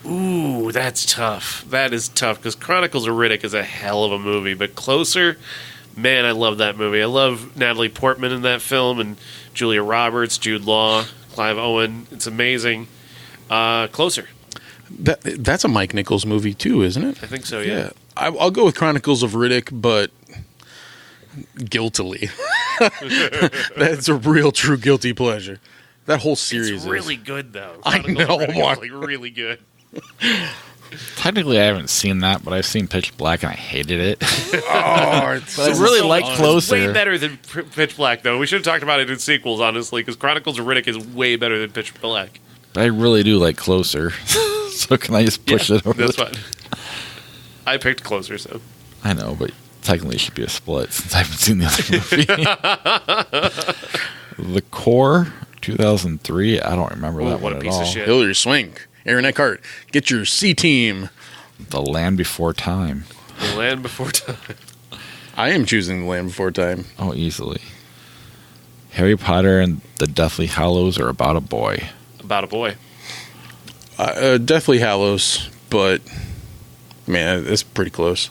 Ooh, that's tough. That is tough because Chronicles of Riddick is a hell of a movie. But Closer, man, I love that movie. I love Natalie Portman in that film and Julia Roberts, Jude Law, Clive Owen. It's amazing. Closer. That's a Mike Nichols movie too, isn't it? I think so, yeah. I'll go with Chronicles of Riddick, but guiltily. That's a real, true guilty pleasure. That whole series is really good, though. I know. Is like really good. Technically, I haven't seen that, but I've seen Pitch Black and I hated it. But I really like Closer. It's way better than Pitch Black, though. We should have talked about it in sequels, honestly, because Chronicles of Riddick is way better than Pitch Black. I really do like Closer. So can I just push it over? That's fine. I picked Closer, so. I know, but technically it should be a split since I haven't seen the other movie. The Core, 2003. I don't remember that one at all. Hilary Swank, Aaron Eckhart. Get your C team. The Land Before Time. The Land Before Time. I am choosing The Land Before Time. Oh, easily. Harry Potter and the Deathly Hallows or About a Boy? About a Boy. Deathly Hallows, but man, it's pretty close.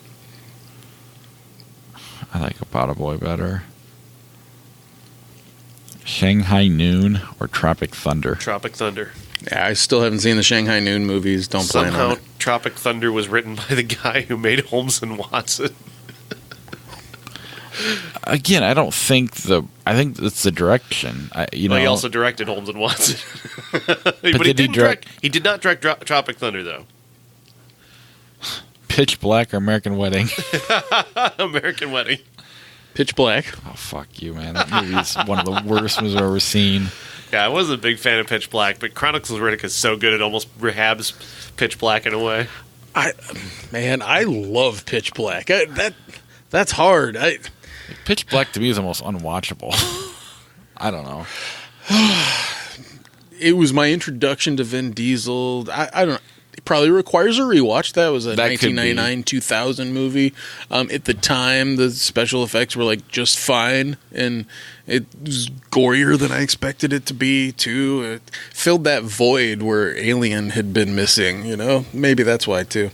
I like About a Boy better. Shanghai Noon or Tropic Thunder? Tropic Thunder. Yeah, I still haven't seen the Shanghai Noon movies. Don't plan on it. Somehow, Tropic Thunder was written by the guy who made Holmes and Watson. Again, I don't think I think it's the direction. He also directed Holmes and Watson. but he did not direct Tropic Thunder, though. Pitch Black or American Wedding? American Wedding. Pitch Black. Oh, fuck you, man. That movie's one of the worst movies I've ever seen. Yeah, I wasn't a big fan of Pitch Black, but Chronicles of Riddick is so good it almost rehabs Pitch Black in a way. I love Pitch Black. That's hard. Pitch Black to me is almost unwatchable. I don't know. It was my introduction to Vin Diesel. I don't. It probably requires a rewatch. That was a 1999-2000 movie. At the time, the special effects were like just fine, and it was gorier than I expected it to be too. It filled that void where Alien had been missing. Maybe that's why too.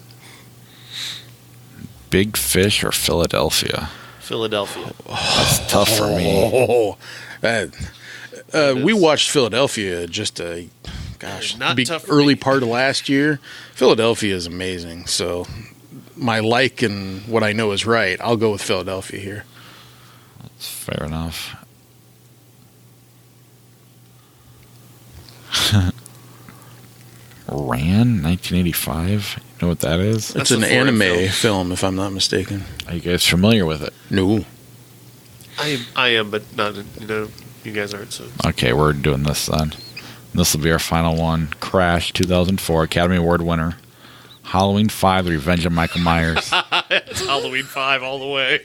Big Fish or Philadelphia? Philadelphia. That's tough for me. We watched Philadelphia just early part of last year. Philadelphia is amazing. So my like and what I know is right. I'll go with Philadelphia here. That's fair enough. Ran, 1985. You know what that is? It's an anime film, if I'm not mistaken. Are you guys familiar with it? No. I am, but not. You guys aren't. So okay, we're doing this then. This will be our final one. Crash, 2004, Academy Award winner. Halloween 5, The Revenge of Michael Myers. It's Halloween 5 all the way.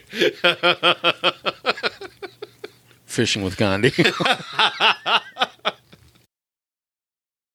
Fishing with Gandhi.